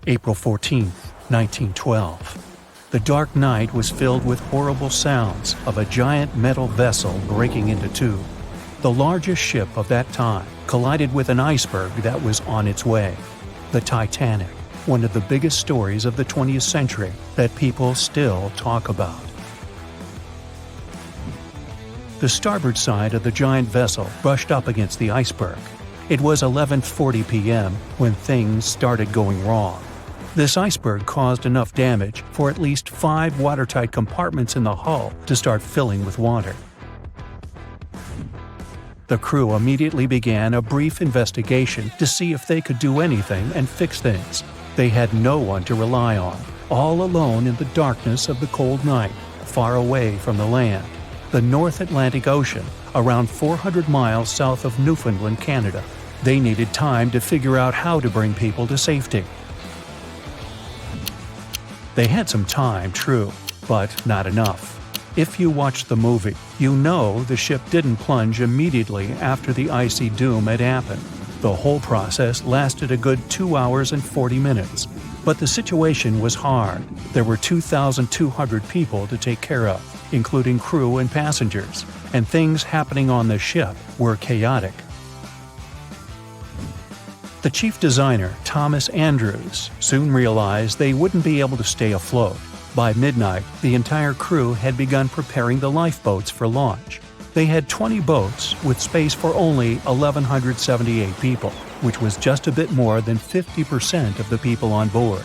April 14, 1912. The dark night was filled with horrible sounds of a giant metal vessel breaking into two. The largest ship of that time collided with an iceberg that was on its way. The Titanic, one of the biggest stories of the 20th century that people still talk about. The starboard side of the giant vessel brushed up against the iceberg. It was 11:40 p.m. when things started going wrong. This iceberg caused enough damage for at least 5 watertight compartments in the hull to start filling with water. The crew immediately began a brief investigation to see if they could do anything and fix things. They had no one to rely on, all alone in the darkness of the cold night, far away from the land. The North Atlantic Ocean, around 400 miles south of Newfoundland, Canada. They needed time to figure out how to bring people to safety. They had some time, true, but not enough. If you watched the movie, you know the ship didn't plunge immediately after the icy doom had happened. The whole process lasted a good 2 hours and 40 minutes. But the situation was hard. There were 2,200 people to take care of, including crew and passengers, and things happening on the ship were chaotic. The chief designer, Thomas Andrews, soon realized they wouldn't be able to stay afloat. By midnight, the entire crew had begun preparing the lifeboats for launch. They had 20 boats with space for only 1,178 people, which was just a bit more than 50% of the people on board.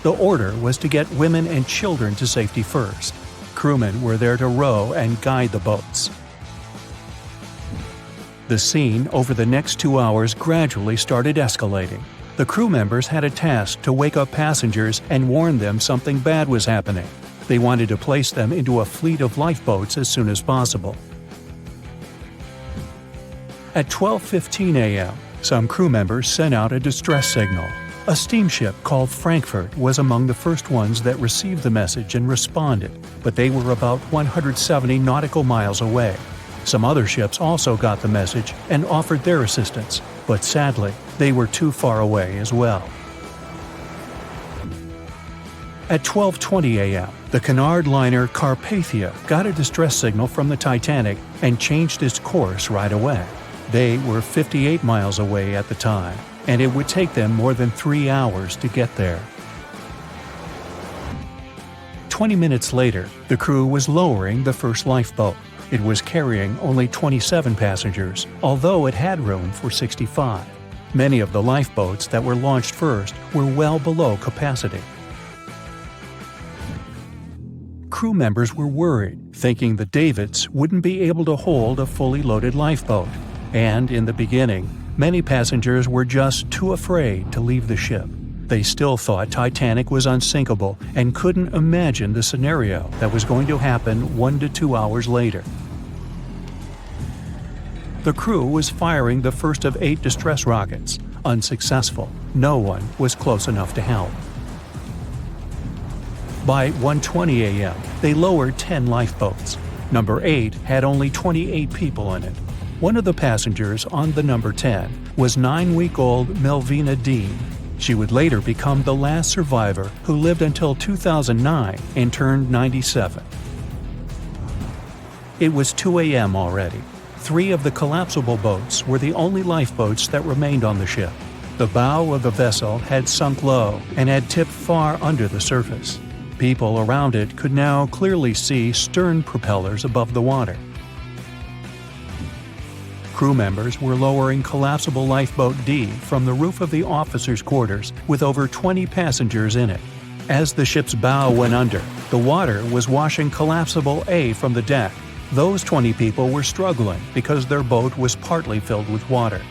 The order was to get women and children to safety first. Crewmen were there to row and guide the boats. The scene over the next 2 hours gradually started escalating. The crew members had a task to wake up passengers and warn them something bad was happening. They wanted to place them into a fleet of lifeboats as soon as possible. At 12:15 a.m., some crew members sent out a distress signal. A steamship called Frankfurt was among the first ones that received the message and responded, but they were about 170 nautical miles away. Some other ships also got the message and offered their assistance, but sadly, they were too far away as well. At 12:20 a.m., the Cunard liner Carpathia got a distress signal from the Titanic and changed its course right away. They were 58 miles away at the time, and it would take them more than 3 hours to get there. 20 minutes later, the crew was lowering the first lifeboat. It was carrying only 27 passengers, although it had room for 65. Many of the lifeboats that were launched first were well below capacity. Crew members were worried, thinking the Davids wouldn't be able to hold a fully loaded lifeboat. And in the beginning, many passengers were just too afraid to leave the ship. They still thought Titanic was unsinkable and couldn't imagine the scenario that was going to happen 1 to 2 hours later. The crew was firing the first of 8 distress rockets. Unsuccessful. No one was close enough to help. By 1:20 a.m., they lowered 10 lifeboats. Number 8 had only 28 people in it. One of the passengers on the number 10 was 9-week-old Melvina Dean. She would later become the last survivor who lived until 2009 and turned 97. It was 2 a.m. already. 3 of the collapsible boats were the only lifeboats that remained on the ship. The bow of the vessel had sunk low and had tipped far under the surface. People around it could now clearly see stern propellers above the water. Crew members were lowering collapsible lifeboat D from the roof of the officers' quarters with over 20 passengers in it. As the ship's bow went under, the water was washing collapsible A from the deck. Those 20 people were struggling because their boat was partly filled with water.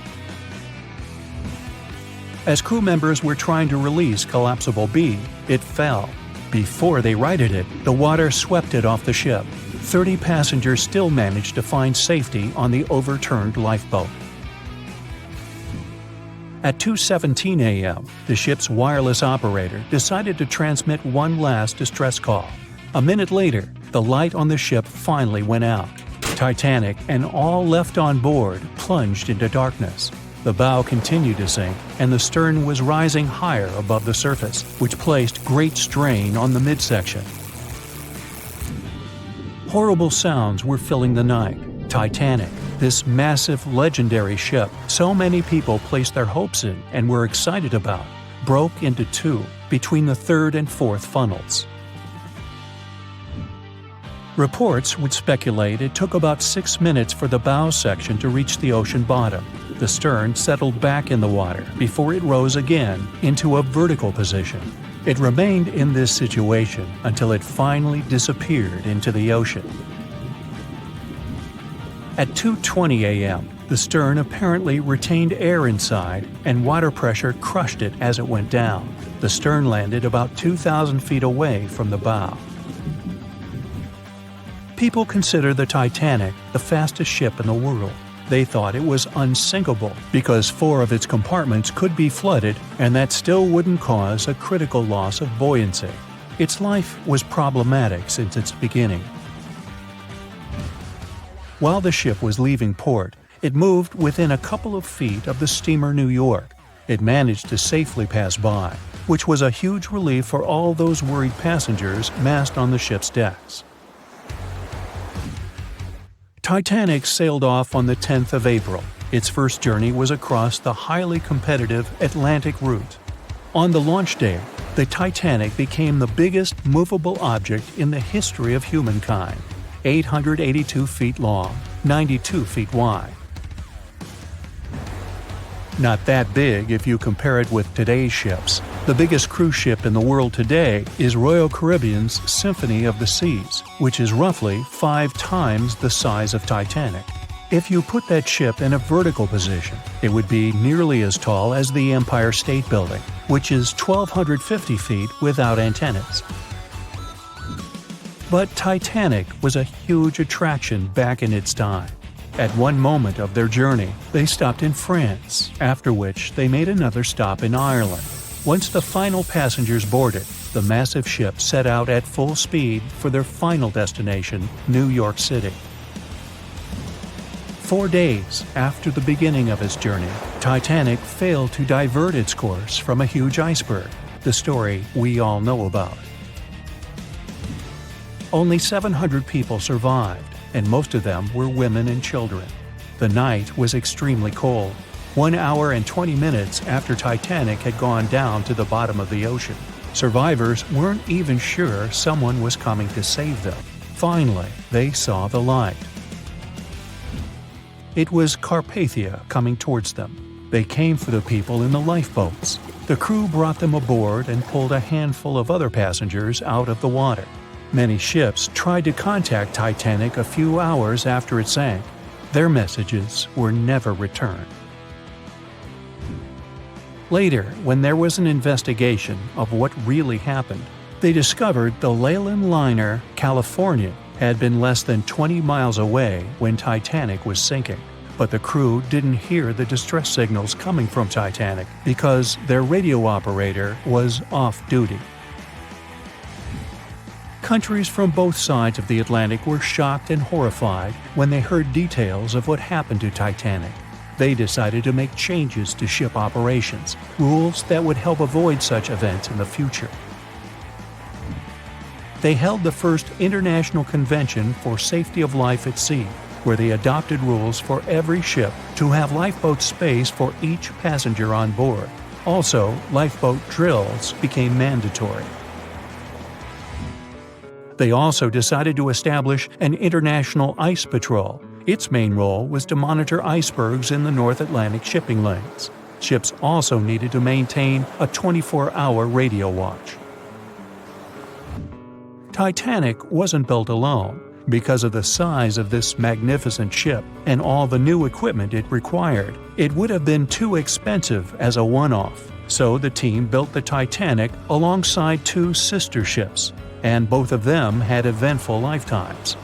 As crew members were trying to release collapsible B, it fell. Before they righted it, the water swept it off the ship. 30 passengers still managed to find safety on the overturned lifeboat. At 2:17 a.m., the ship's wireless operator decided to transmit one last distress call. A minute later, the light on the ship finally went out. Titanic and all left on board plunged into darkness. The bow continued to sink, and the stern was rising higher above the surface, which placed great strain on the midsection. Horrible sounds were filling the night. Titanic, this massive, legendary ship so many people placed their hopes in and were excited about, broke into two between the third and fourth funnels. Reports would speculate it took about 6 minutes for the bow section to reach the ocean bottom. The stern settled back in the water before it rose again into a vertical position. It remained in this situation until it finally disappeared into the ocean. At 2:20 a.m., the stern apparently retained air inside, and water pressure crushed it as it went down. The stern landed about 2,000 feet away from the bow. People consider the Titanic the fastest ship in the world. They thought it was unsinkable because 4 of its compartments could be flooded, and that still wouldn't cause a critical loss of buoyancy. Its life was problematic since its beginning. While the ship was leaving port, it moved within a couple of feet of the steamer New York. It managed to safely pass by, which was a huge relief for all those worried passengers massed on the ship's decks. Titanic sailed off on the 10th of April. Its first journey was across the highly competitive Atlantic route. On the launch day, the Titanic became the biggest movable object in the history of humankind, 882 feet long, 92 feet wide. Not that big if you compare it with today's ships. The biggest cruise ship in the world today is Royal Caribbean's Symphony of the Seas, which is roughly 5 times the size of Titanic. If you put that ship in a vertical position, it would be nearly as tall as the Empire State Building, which is 1,250 feet without antennas. But Titanic was a huge attraction back in its time. At one moment of their journey, they stopped in France, after which they made another stop in Ireland. Once the final passengers boarded, the massive ship set out at full speed for their final destination, New York City. 4 days after the beginning of its journey, Titanic failed to divert its course from a huge iceberg, the story we all know about. Only 700 people survived, and most of them were women and children. The night was extremely cold, 1 hour and 20 minutes after Titanic had gone down to the bottom of the ocean. Survivors weren't even sure someone was coming to save them. Finally, they saw the light. It was Carpathia coming towards them. They came for the people in the lifeboats. The crew brought them aboard and pulled a handful of other passengers out of the water. Many ships tried to contact Titanic a few hours after it sank. Their messages were never returned. Later, when there was an investigation of what really happened, they discovered the Leyland liner California had been less than 20 miles away when Titanic was sinking. But the crew didn't hear the distress signals coming from Titanic because their radio operator was off duty. Countries from both sides of the Atlantic were shocked and horrified when they heard details of what happened to Titanic. They decided to make changes to ship operations, rules that would help avoid such events in the future. They held the first International Convention for Safety of Life at Sea, where they adopted rules for every ship to have lifeboat space for each passenger on board. Also, lifeboat drills became mandatory. They also decided to establish an international ice patrol. Its main role was to monitor icebergs in the North Atlantic shipping lanes. Ships also needed to maintain a 24-hour radio watch. Titanic wasn't built alone. Because of the size of this magnificent ship and all the new equipment it required, it would have been too expensive as a one-off. So the team built the Titanic alongside 2 sister ships, and both of them had eventful lifetimes.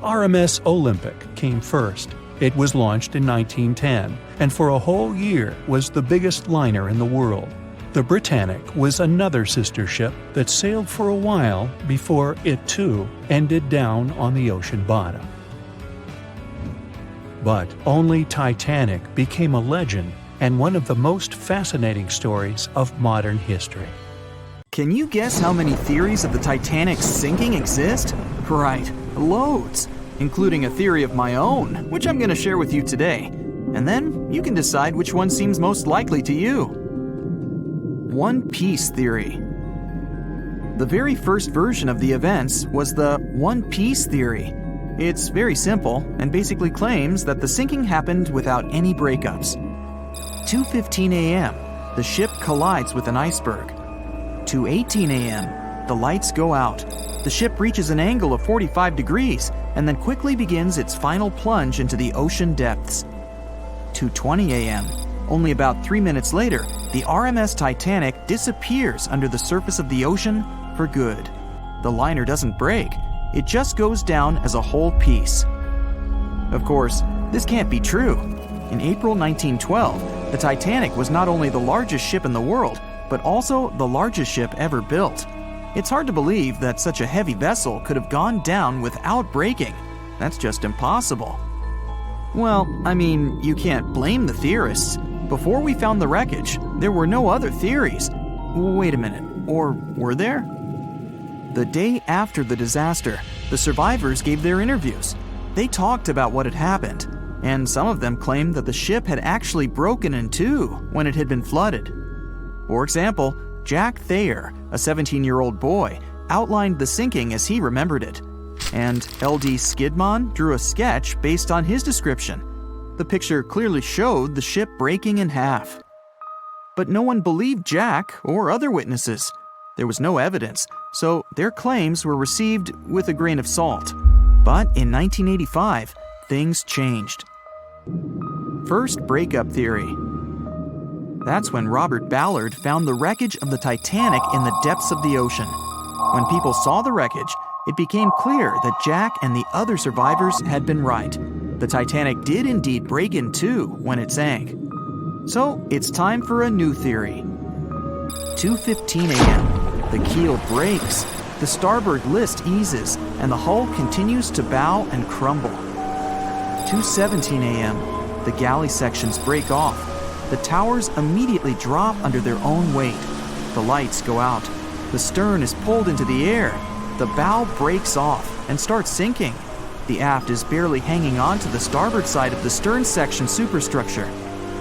RMS Olympic came first. It was launched in 1910, and for a whole year was the biggest liner in the world. The Britannic was another sister ship that sailed for a while before it too ended down on the ocean bottom. But only Titanic became a legend and one of the most fascinating stories of modern history. Can you guess how many theories of the Titanic's sinking exist? Right, loads, including a theory of my own, which I'm going to share with you today. And then you can decide which one seems most likely to you. One Piece theory. The very first version of the events was the One Piece theory. It's very simple and basically claims that the sinking happened without any breakups. 2:15 a.m., the ship collides with an iceberg. 2:18 a.m., the lights go out. The ship reaches an angle of 45 degrees and then quickly begins its final plunge into the ocean depths. 2:20 a.m., only about 3 minutes later, the RMS Titanic disappears under the surface of the ocean for good. The liner doesn't break, it just goes down as a whole piece. Of course, this can't be true. In April 1912, the Titanic was not only the largest ship in the world, but also the largest ship ever built. It's hard to believe that such a heavy vessel could have gone down without breaking. That's just impossible. Well, I mean, you can't blame the theorists. Before we found the wreckage, there were no other theories. Wait a minute, or were there? The day after the disaster, the survivors gave their interviews. They talked about what had happened, and some of them claimed that the ship had actually broken in two when it had been flooded. For example, Jack Thayer, a 17-year-old boy, outlined the sinking as he remembered it, and L.D. Skidmon drew a sketch based on his description. The picture clearly showed the ship breaking in half. But no one believed Jack or other witnesses. There was no evidence, so their claims were received with a grain of salt. But in 1985, things changed. First breakup theory. That's when Robert Ballard found the wreckage of the Titanic in the depths of the ocean. When people saw the wreckage, it became clear that Jack and the other survivors had been right. The Titanic did indeed break in two when it sank. So it's time for a new theory. 2:15 a.m., the keel breaks, the starboard list eases, and the hull continues to bow and crumble. 2:17 a.m., the galley sections break off. The towers immediately drop under their own weight. The lights go out. The stern is pulled into the air. The bow breaks off and starts sinking. The aft is barely hanging on to the starboard side of the stern section superstructure.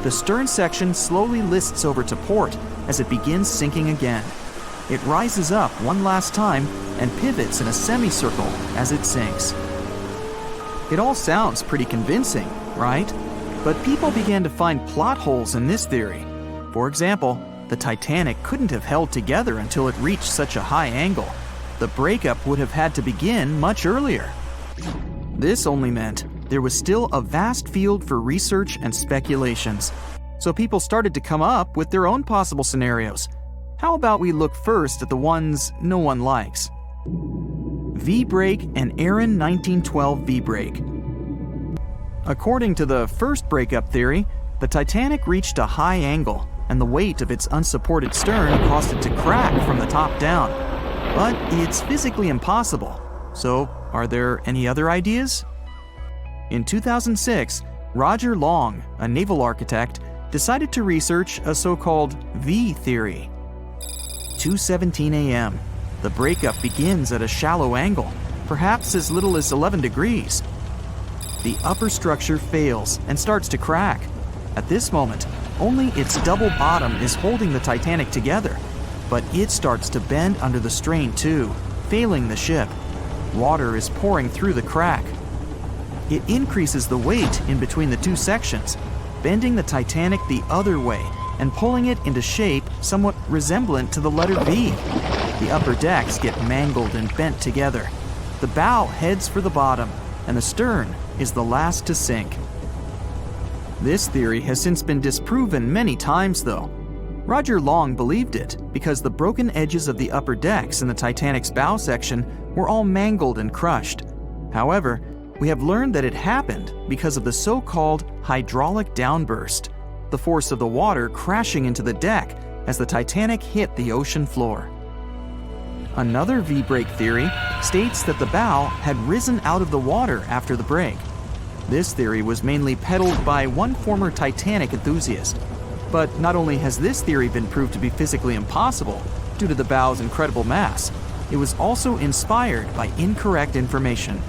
The stern section slowly lists over to port as it begins sinking again. It rises up one last time and pivots in a semicircle as it sinks. It all sounds pretty convincing, right? But people began to find plot holes in this theory. For example, the Titanic couldn't have held together until it reached such a high angle. The breakup would have had to begin much earlier. This only meant there was still a vast field for research and speculations. So people started to come up with their own possible scenarios. How about we look first at the ones no one likes? V-break and Aaron 1912 V-break. According to the first breakup theory, the Titanic reached a high angle, and the weight of its unsupported stern caused it to crack from the top down. But it's physically impossible. So, are there any other ideas? In 2006, Roger Long, a naval architect, decided to research a so-called V theory. 2:17 a.m. The breakup begins at a shallow angle, perhaps as little as 11 degrees. The upper structure fails and starts to crack. At this moment, only its double bottom is holding the Titanic together, but it starts to bend under the strain too, failing the ship. Water is pouring through the crack. It increases the weight in between the two sections, bending the Titanic the other way and pulling it into shape somewhat resemblant to the letter V. The upper decks get mangled and bent together. The bow heads for the bottom, and the stern is the last to sink. This theory has since been disproven many times though. Roger Long believed it because the broken edges of the upper decks in the Titanic's bow section were all mangled and crushed. However, we have learned that it happened because of the so-called hydraulic downburst, the force of the water crashing into the deck as the Titanic hit the ocean floor. Another V-break theory states that the bow had risen out of the water after the break. This theory was mainly peddled by one former Titanic enthusiast. But not only has this theory been proved to be physically impossible due to the bow's incredible mass, it was also inspired by incorrect information.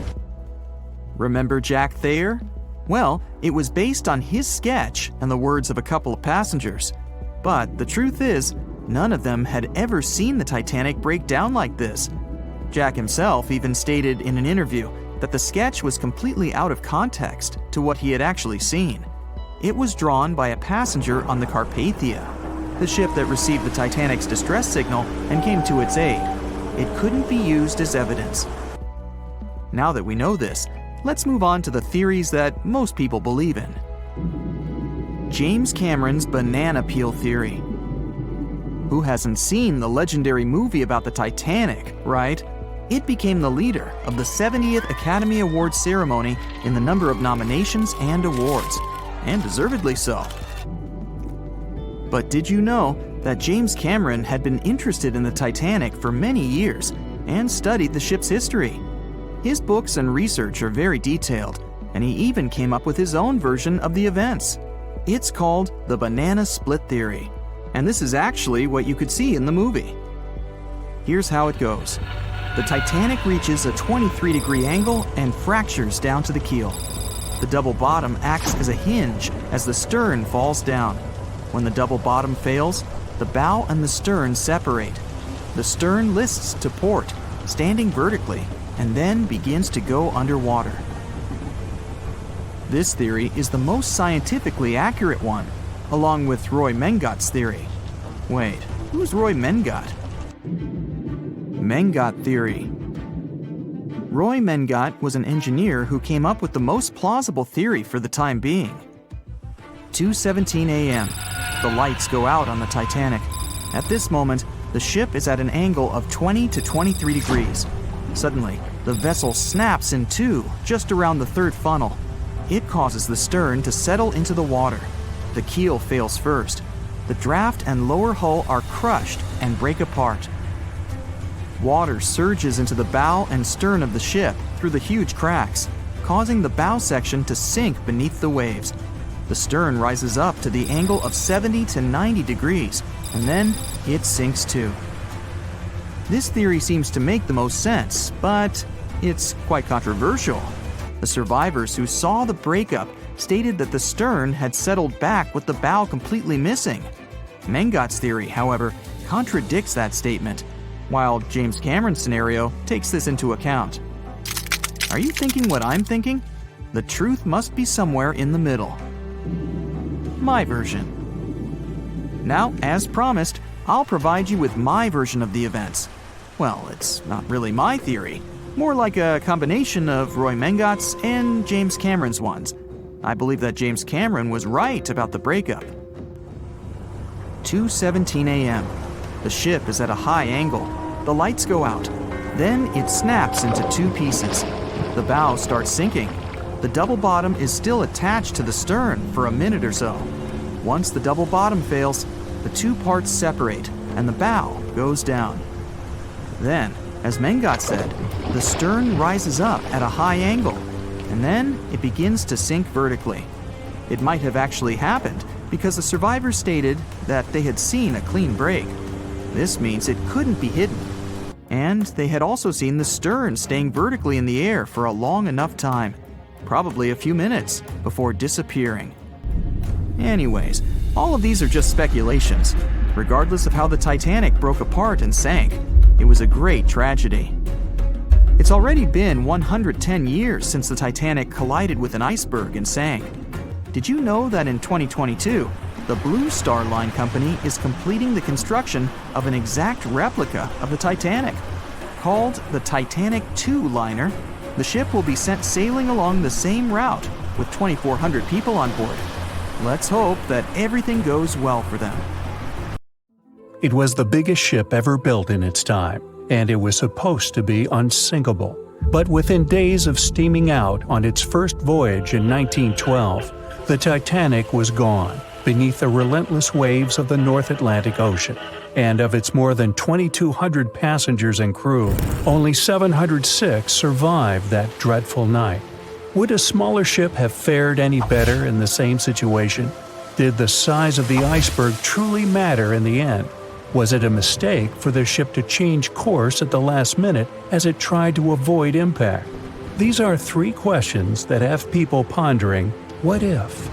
Remember Jack Thayer? Well, it was based on his sketch and the words of a couple of passengers. But the truth is, none of them had ever seen the Titanic break down like this. Jack himself even stated in an interview that the sketch was completely out of context to what he had actually seen. It was drawn by a passenger on the Carpathia, the ship that received the Titanic's distress signal and came to its aid. It couldn't be used as evidence. Now that we know this, let's move on to the theories that most people believe in. James Cameron's banana peel theory. Who hasn't seen the legendary movie about the Titanic, right? It became the leader of the 70th Academy Awards ceremony in the number of nominations and awards, and deservedly so. But did you know that James Cameron had been interested in the Titanic for many years and studied the ship's history? His books and research are very detailed, and he even came up with his own version of the events. It's called the banana split theory, and this is actually what you could see in the movie. Here's how it goes. The Titanic reaches a 23-degree angle and fractures down to the keel. The double bottom acts as a hinge as the stern falls down. When the double bottom fails, the bow and the stern separate. The stern lists to port, standing vertically, and then begins to go underwater. This theory is the most scientifically accurate one, along with Roy Mengat's theory. Wait, who's Roy Mengat? Mengat theory. Roy Mengat was an engineer who came up with the most plausible theory for the time being. 2:17 a.m. The lights go out on the Titanic. At this moment, the ship is at an angle of 20 to 23 degrees. Suddenly, the vessel snaps in two just around the third funnel. It causes the stern to settle into the water. The keel fails first. The draft and lower hull are crushed and break apart. Water surges into the bow and stern of the ship through the huge cracks, causing the bow section to sink beneath the waves. The stern rises up to the angle of 70 to 90 degrees, and then it sinks too. This theory seems to make the most sense, but it's quite controversial. The survivors who saw the breakup stated that the stern had settled back with the bow completely missing. Mengat's theory, however, contradicts that statement, while James Cameron's scenario takes this into account. Are you thinking what I'm thinking? The truth must be somewhere in the middle. My version. Now, as promised, I'll provide you with my version of the events. Well, it's not really my theory, more like a combination of Roy Mengat's and James Cameron's ones. I believe that James Cameron was right about the breakup. 2:17 a.m. The ship is at a high angle. The lights go out. Then it snaps into two pieces. The bow starts sinking. The double bottom is still attached to the stern for a minute or so. Once the double bottom fails, the two parts separate and the bow goes down. Then, as Mengat said, the stern rises up at a high angle, and then it begins to sink vertically. It might have actually happened because the survivors stated that they had seen a clean break. This means it couldn't be hidden. And they had also seen the stern staying vertically in the air for a long enough time, probably a few minutes, before disappearing. Anyways, all of these are just speculations. Regardless of how the Titanic broke apart and sank, it was a great tragedy. It's already been 110 years since the Titanic collided with an iceberg and sank. Did you know that in 2022, the Blue Star Line Company is completing the construction of an exact replica of the Titanic? Called the Titanic II liner, the ship will be sent sailing along the same route with 2,400 people on board. Let's hope that everything goes well for them. It was the biggest ship ever built in its time, and it was supposed to be unsinkable. But within days of steaming out on its first voyage in 1912, the Titanic was gone beneath the relentless waves of the North Atlantic Ocean. And of its more than 2,200 passengers and crew, only 706 survived that dreadful night. Would a smaller ship have fared any better in the same situation? Did the size of the iceberg truly matter in the end? Was it a mistake for the ship to change course at the last minute as it tried to avoid impact? These are three questions that have people pondering, what if?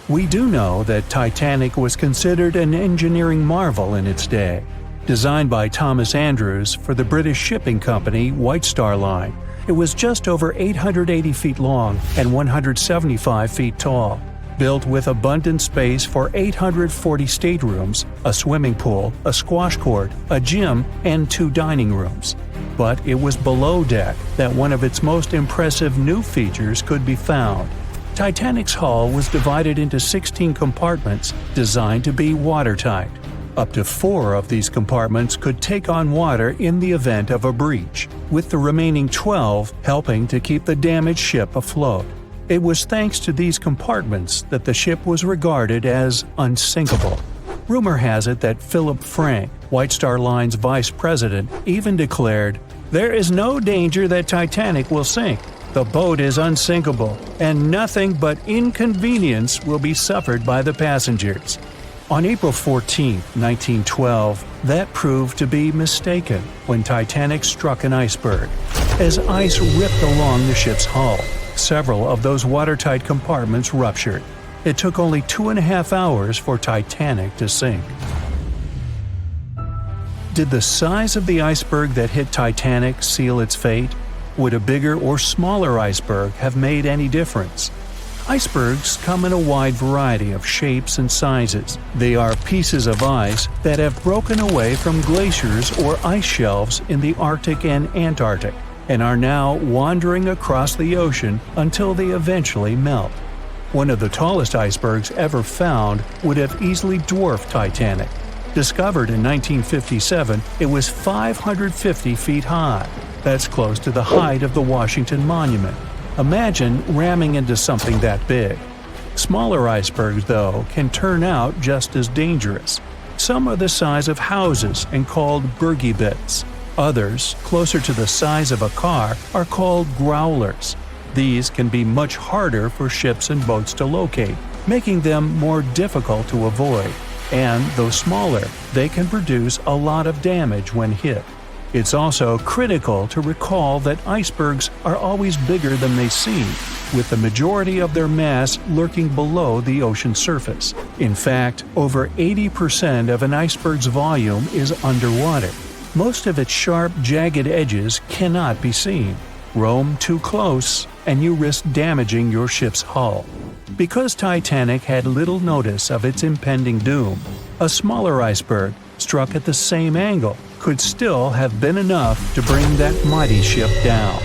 We do know that Titanic was considered an engineering marvel in its day. Designed by Thomas Andrews for the British shipping company White Star Line, it was just over 880 feet long and 175 feet tall. Built with abundant space for 840 staterooms, a swimming pool, a squash court, a gym, and 2 dining rooms. But it was below deck that one of its most impressive new features could be found. Titanic's hull was divided into 16 compartments designed to be watertight. Up to 4 of these compartments could take on water in the event of a breach, with the remaining 12 helping to keep the damaged ship afloat. It was thanks to these compartments that the ship was regarded as unsinkable. Rumor has it that Philip Frank, White Star Line's vice president, even declared, "There is no danger that Titanic will sink. The boat is unsinkable, and nothing but inconvenience will be suffered by the passengers." On April 14, 1912, that proved to be mistaken when Titanic struck an iceberg. As ice ripped along the ship's hull, several of those watertight compartments ruptured. It took only 2.5 hours for Titanic to sink. Did the size of the iceberg that hit Titanic seal its fate? Would a bigger or smaller iceberg have made any difference? Icebergs come in a wide variety of shapes and sizes. They are pieces of ice that have broken away from glaciers or ice shelves in the Arctic and Antarctic, and are now wandering across the ocean until they eventually melt. One of the tallest icebergs ever found would have easily dwarfed Titanic. Discovered in 1957, it was 550 feet high. That's close to the height of the Washington Monument. Imagine ramming into something that big. Smaller icebergs, though, can turn out just as dangerous. Some are the size of houses and called bergy bits. Others, closer to the size of a car, are called growlers. These can be much harder for ships and boats to locate, making them more difficult to avoid. And though smaller, they can produce a lot of damage when hit. It's also critical to recall that icebergs are always bigger than they seem, with the majority of their mass lurking below the ocean surface. In fact, over 80% of an iceberg's volume is underwater. Most of its sharp, jagged edges cannot be seen. Roam too close, and you risk damaging your ship's hull. Because Titanic had little notice of its impending doom, a smaller iceberg, struck at the same angle, could still have been enough to bring that mighty ship down.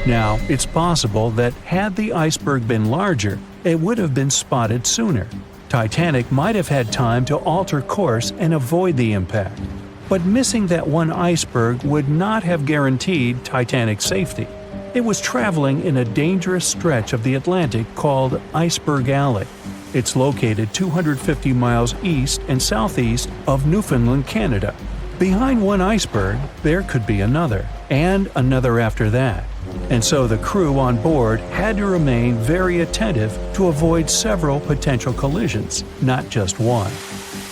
Now, it's possible that had the iceberg been larger, it would have been spotted sooner. Titanic might have had time to alter course and avoid the impact. But missing that one iceberg would not have guaranteed Titanic's safety. It was traveling in a dangerous stretch of the Atlantic called Iceberg Alley. It's located 250 miles east and southeast of Newfoundland, Canada. Behind one iceberg, there could be another, and another after that. And so the crew on board had to remain very attentive to avoid several potential collisions, not just one.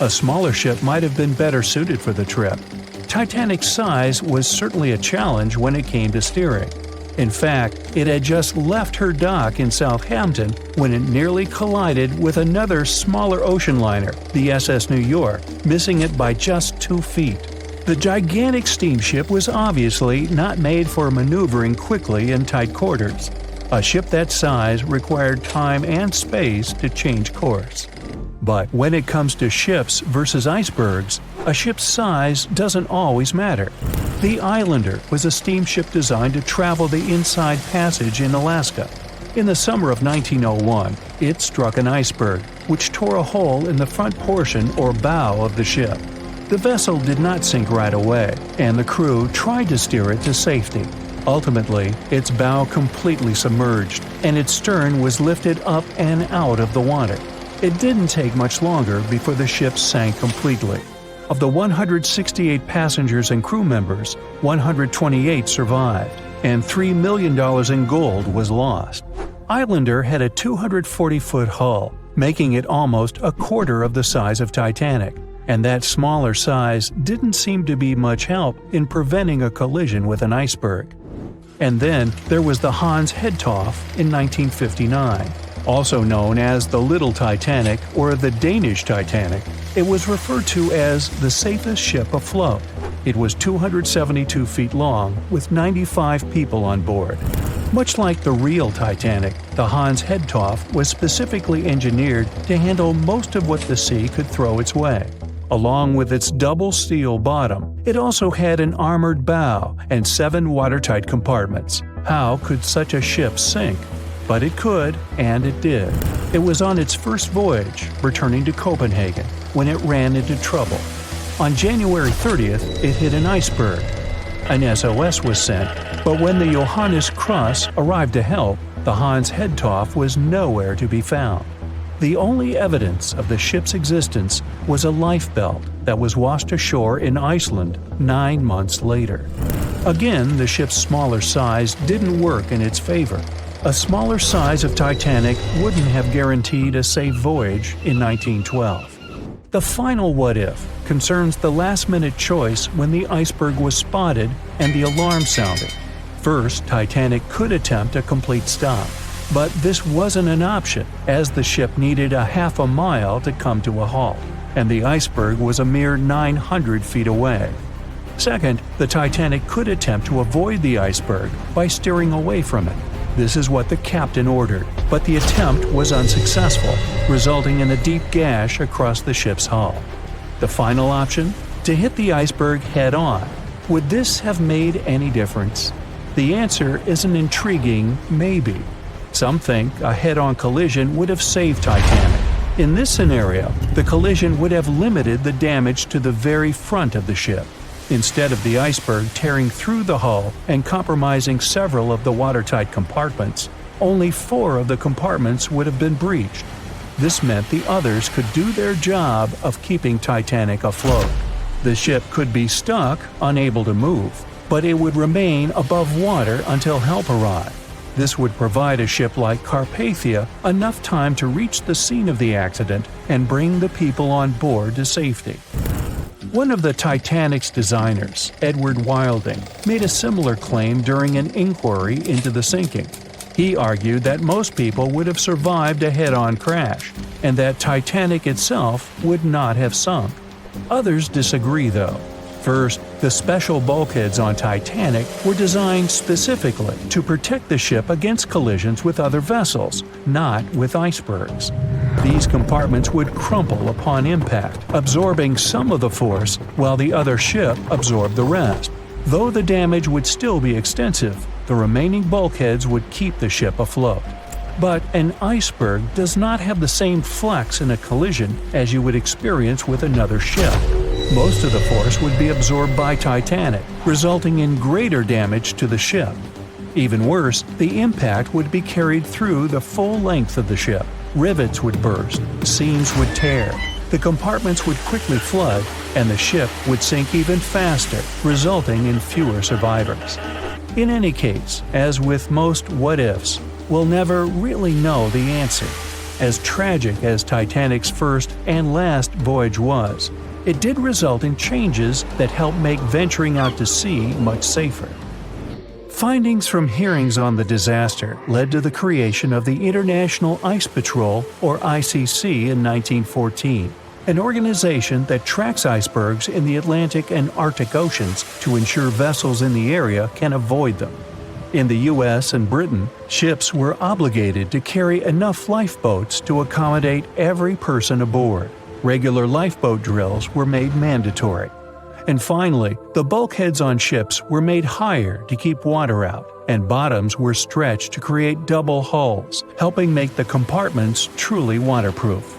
A smaller ship might have been better suited for the trip. Titanic's size was certainly a challenge when it came to steering. In fact, it had just left her dock in Southampton when it nearly collided with another smaller ocean liner, the SS New York, missing it by just 2 feet. The gigantic steamship was obviously not made for maneuvering quickly in tight quarters. A ship that size required time and space to change course. But when it comes to ships versus icebergs, a ship's size doesn't always matter. The Islander was a steamship designed to travel the Inside Passage in Alaska. In the summer of 1901, it struck an iceberg, which tore a hole in the front portion or bow of the ship. The vessel did not sink right away, and the crew tried to steer it to safety. Ultimately, its bow completely submerged, and its stern was lifted up and out of the water. It didn't take much longer before the ship sank completely. Of the 168 passengers and crew members, 128 survived, and $3 million in gold was lost. Islander had a 240-foot hull, making it almost a quarter of the size of Titanic, and that smaller size didn't seem to be much help in preventing a collision with an iceberg. And then there was the Hans Hedtoft in 1959. Also known as the Little Titanic or the Danish Titanic, it was referred to as the safest ship afloat. It was 272 feet long with 95 people on board. Much like the real Titanic, the Hans Hedtoft was specifically engineered to handle most of what the sea could throw its way. Along with its double steel bottom, it also had an armored bow and 7 watertight compartments. How could such a ship sink? But it could, and it did. It was on its first voyage, returning to Copenhagen, when it ran into trouble. On January 30th, it hit an iceberg. An SOS was sent, but when the Johannes Cross arrived to help, the Hans Hedtoft was nowhere to be found. The only evidence of the ship's existence was a lifebelt that was washed ashore in Iceland 9 months later. Again, the ship's smaller size didn't work in its favor. A smaller size of Titanic wouldn't have guaranteed a safe voyage in 1912. The final what-if concerns the last-minute choice when the iceberg was spotted and the alarm sounded. First, Titanic could attempt a complete stop, but this wasn't an option as the ship needed a half a mile to come to a halt, and the iceberg was a mere 900 feet away. Second, the Titanic could attempt to avoid the iceberg by steering away from it. This is what the captain ordered, but the attempt was unsuccessful, resulting in a deep gash across the ship's hull. The final option? To hit the iceberg head-on. Would this have made any difference? The answer is an intriguing maybe. Some think a head-on collision would have saved Titanic. In this scenario, the collision would have limited the damage to the very front of the ship, instead of the iceberg tearing through the hull and compromising several of the watertight compartments. Only 4 of the compartments would have been breached. This meant the others could do their job of keeping Titanic afloat. The ship could be stuck, unable to move, but it would remain above water until help arrived. This would provide a ship like Carpathia enough time to reach the scene of the accident and bring the people on board to safety. One of the Titanic's designers, Edward Wilding, made a similar claim during an inquiry into the sinking. He argued that most people would have survived a head-on crash, and that Titanic itself would not have sunk. Others disagree, though. First, the special bulkheads on Titanic were designed specifically to protect the ship against collisions with other vessels, not with icebergs. These compartments would crumple upon impact, absorbing some of the force while the other ship absorbed the rest. Though the damage would still be extensive, the remaining bulkheads would keep the ship afloat. But an iceberg does not have the same flex in a collision as you would experience with another ship. Most of the force would be absorbed by Titanic, resulting in greater damage to the ship. Even worse, the impact would be carried through the full length of the ship. Rivets would burst, seams would tear, the compartments would quickly flood, and the ship would sink even faster, resulting in fewer survivors. In any case, as with most what-ifs, we'll never really know the answer. As tragic as Titanic's first and last voyage was, it did result in changes that helped make venturing out to sea much safer. Findings from hearings on the disaster led to the creation of the International Ice Patrol, or ICC, in 1914, an organization that tracks icebergs in the Atlantic and Arctic Oceans to ensure vessels in the area can avoid them. In the US and Britain, ships were obligated to carry enough lifeboats to accommodate every person aboard. Regular lifeboat drills were made mandatory. And finally, the bulkheads on ships were made higher to keep water out, and bottoms were stretched to create double hulls, helping make the compartments truly waterproof.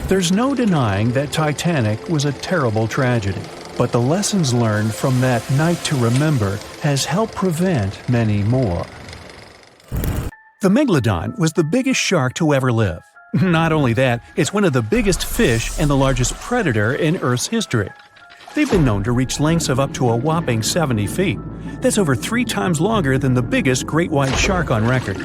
There's no denying that Titanic was a terrible tragedy, but the lessons learned from that night to remember has helped prevent many more. The Megalodon was the biggest shark to ever live. Not only that, it's one of the biggest fish and the largest predator in Earth's history. They've been known to reach lengths of up to a whopping 70 feet. That's over 3 times longer than the biggest great white shark on record.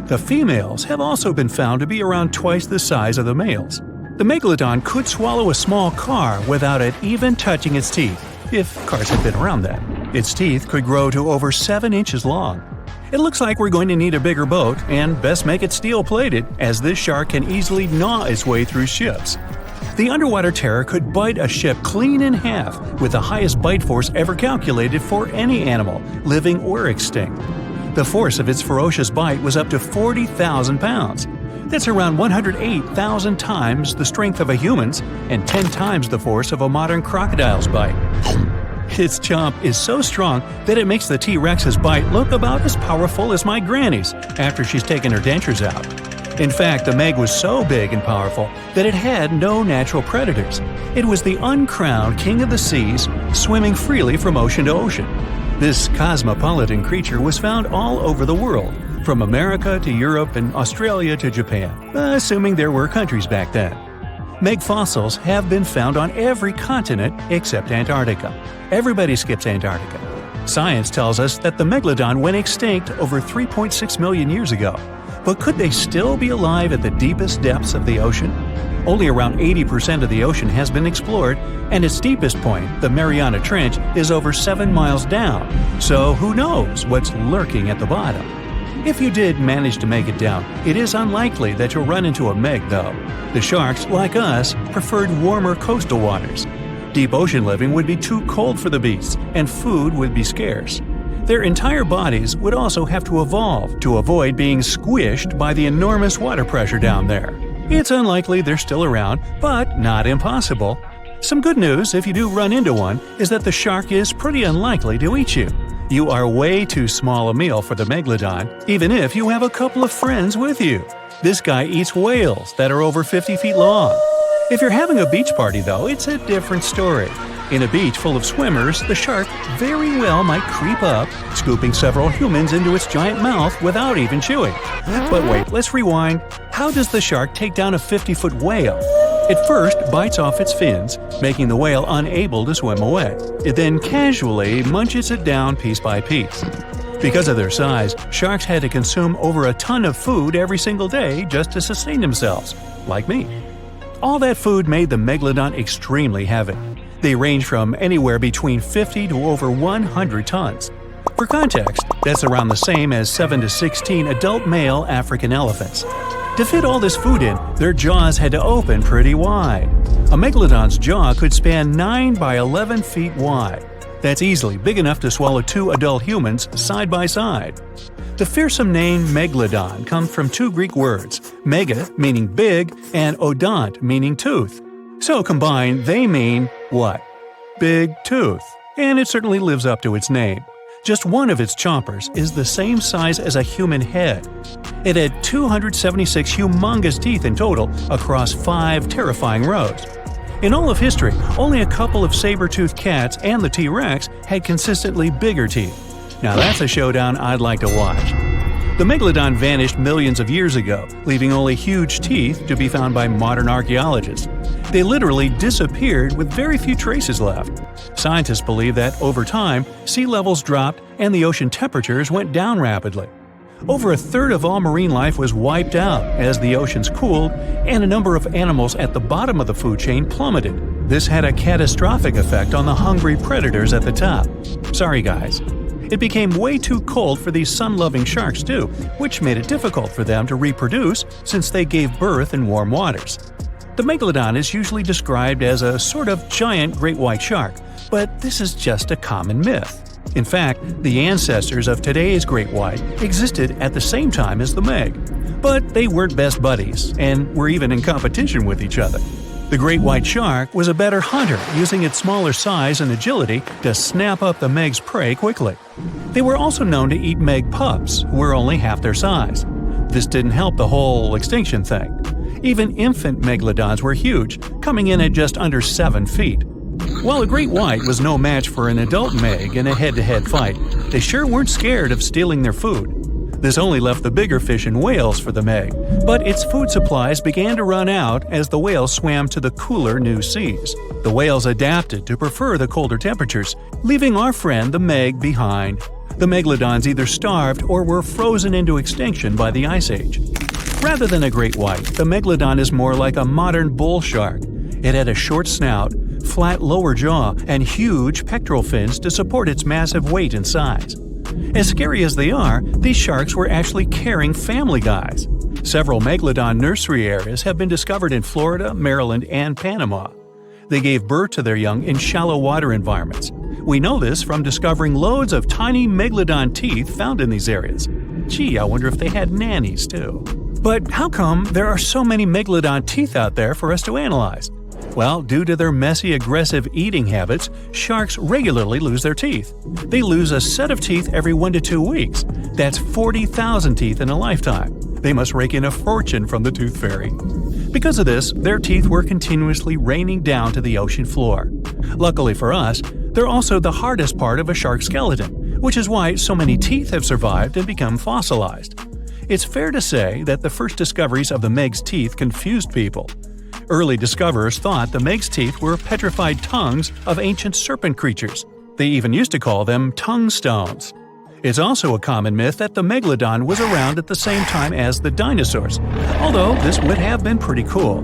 The females have also been found to be around twice the size of the males. The Megalodon could swallow a small car without it even touching its teeth, if cars had been around then. Its teeth could grow to over 7 inches long. It looks like we're going to need a bigger boat, and best make it steel-plated, as this shark can easily gnaw its way through ships. The underwater terror could bite a ship clean in half, with the highest bite force ever calculated for any animal, living or extinct. The force of its ferocious bite was up to 40,000 pounds. That's around 108,000 times the strength of a human's and 10 times the force of a modern crocodile's bite. Its chomp is so strong that it makes the T-Rex's bite look about as powerful as my granny's after she's taken her dentures out. In fact, the Meg was so big and powerful that it had no natural predators. It was the uncrowned king of the seas, swimming freely from ocean to ocean. This cosmopolitan creature was found all over the world, from America to Europe and Australia to Japan, assuming there were countries back then. Meg fossils have been found on every continent except Antarctica. Everybody skips Antarctica. Science tells us that the Megalodon went extinct over 3.6 million years ago. But could they still be alive at the deepest depths of the ocean? Only around 80% of the ocean has been explored, and its deepest point, the Mariana Trench, is over 7 miles down. So who knows what's lurking at the bottom? If you did manage to make it down, it is unlikely that you'll run into a Meg, though. The sharks, like us, preferred warmer coastal waters. Deep ocean living would be too cold for the beasts, and food would be scarce. Their entire bodies would also have to evolve to avoid being squished by the enormous water pressure down there. It's unlikely they're still around, but not impossible. Some good news, if you do run into one, is that the shark is pretty unlikely to eat you. You are way too small a meal for the Megalodon, even if you have a couple of friends with you. This guy eats whales that are over 50 feet long. If you're having a beach party, though, it's a different story. In a beach full of swimmers, the shark very well might creep up, scooping several humans into its giant mouth without even chewing. But wait, let's rewind. How does the shark take down a 50-foot whale? It first bites off its fins, making the whale unable to swim away. It then casually munches it down piece by piece. Because of their size, sharks had to consume over a ton of food every single day just to sustain themselves, like me. All that food made the Megalodon extremely heavy. They range from anywhere between 50 to over 100 tons. For context, that's around the same as 7 to 16 adult male African elephants. To fit all this food in, their jaws had to open pretty wide. A Megalodon's jaw could span 9 by 11 feet wide. That's easily big enough to swallow 2 adult humans side by side. The fearsome name Megalodon comes from 2 Greek words, mega meaning big and odont meaning tooth. So combined, they mean what? Big tooth. And it certainly lives up to its name. Just one of its chompers is the same size as a human head. It had 276 humongous teeth in total across 5 terrifying rows. In all of history, only a couple of saber-toothed cats and the T-Rex had consistently bigger teeth. Now that's a showdown I'd like to watch. The Megalodon vanished millions of years ago, leaving only huge teeth to be found by modern archaeologists. They literally disappeared with very few traces left. Scientists believe that over time, sea levels dropped and the ocean temperatures went down rapidly. Over a third of all marine life was wiped out as the oceans cooled, and a number of animals at the bottom of the food chain plummeted. This had a catastrophic effect on the hungry predators at the top. Sorry guys. It became way too cold for these sun-loving sharks too, which made it difficult for them to reproduce since they gave birth in warm waters. The Megalodon is usually described as a sort of giant great white shark, but this is just a common myth. In fact, the ancestors of today's great white existed at the same time as the Meg. But they weren't best buddies, and were even in competition with each other. The great white shark was a better hunter, using its smaller size and agility to snap up the Meg's prey quickly. They were also known to eat Meg pups, who were only half their size. This didn't help the whole extinction thing. Even infant Megalodons were huge, coming in at just under 7 feet. While a great white was no match for an adult Meg in a head-to-head fight, they sure weren't scared of stealing their food. This only left the bigger fish and whales for the Meg, but its food supplies began to run out as the whales swam to the cooler new seas. The whales adapted to prefer the colder temperatures, leaving our friend the Meg behind. The megalodons either starved or were frozen into extinction by the Ice Age. Rather than a great white, the megalodon is more like a modern bull shark. It had a short snout, flat lower jaw, and huge pectoral fins to support its massive weight and size. As scary as they are, these sharks were actually caring family guys. Several megalodon nursery areas have been discovered in Florida, Maryland, and Panama. They gave birth to their young in shallow water environments. We know this from discovering loads of tiny megalodon teeth found in these areas. Gee, I wonder if they had nannies too. But how come there are so many megalodon teeth out there for us to analyze? Well, due to their messy, aggressive eating habits, sharks regularly lose their teeth. They lose a set of teeth every 1 to 2 weeks. That's 40,000 teeth in a lifetime. They must rake in a fortune from the tooth fairy. Because of this, their teeth were continuously raining down to the ocean floor. Luckily for us, they're also the hardest part of a shark's skeleton, which is why so many teeth have survived and become fossilized. It's fair to say that the first discoveries of the Meg's teeth confused people. Early discoverers thought the Meg's teeth were petrified tongues of ancient serpent creatures. They even used to call them tongue stones. It's also a common myth that the megalodon was around at the same time as the dinosaurs, although this would have been pretty cool.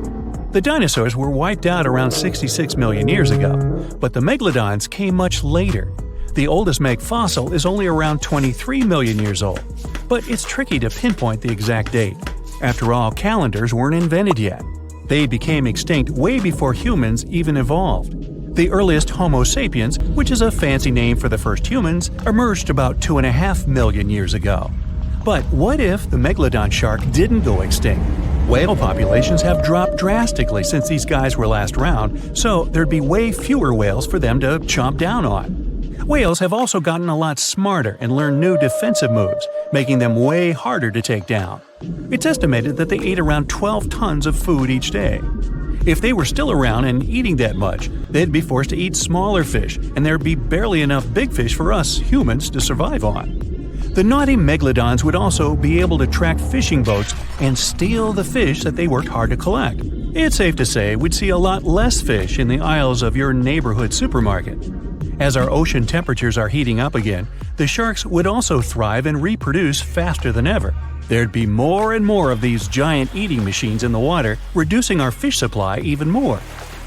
The dinosaurs were wiped out around 66 million years ago, but the megalodons came much later. The oldest Meg fossil is only around 23 million years old, but it's tricky to pinpoint the exact date. After all, calendars weren't invented yet. They became extinct way before humans even evolved. The earliest Homo sapiens, which is a fancy name for the first humans, emerged about 2.5 million years ago. But what if the megalodon shark didn't go extinct? Whale populations have dropped drastically since these guys were last around, so there'd be way fewer whales for them to chomp down on. Whales have also gotten a lot smarter and learned new defensive moves, making them way harder to take down. It's estimated that they ate around 12 tons of food each day. If they were still around and eating that much, they'd be forced to eat smaller fish, and there'd be barely enough big fish for us humans to survive on. The naughty megalodons would also be able to track fishing boats and steal the fish that they worked hard to collect. It's safe to say we'd see a lot less fish in the aisles of your neighborhood supermarket. As our ocean temperatures are heating up again, the sharks would also thrive and reproduce faster than ever. There'd be more and more of these giant eating machines in the water, reducing our fish supply even more.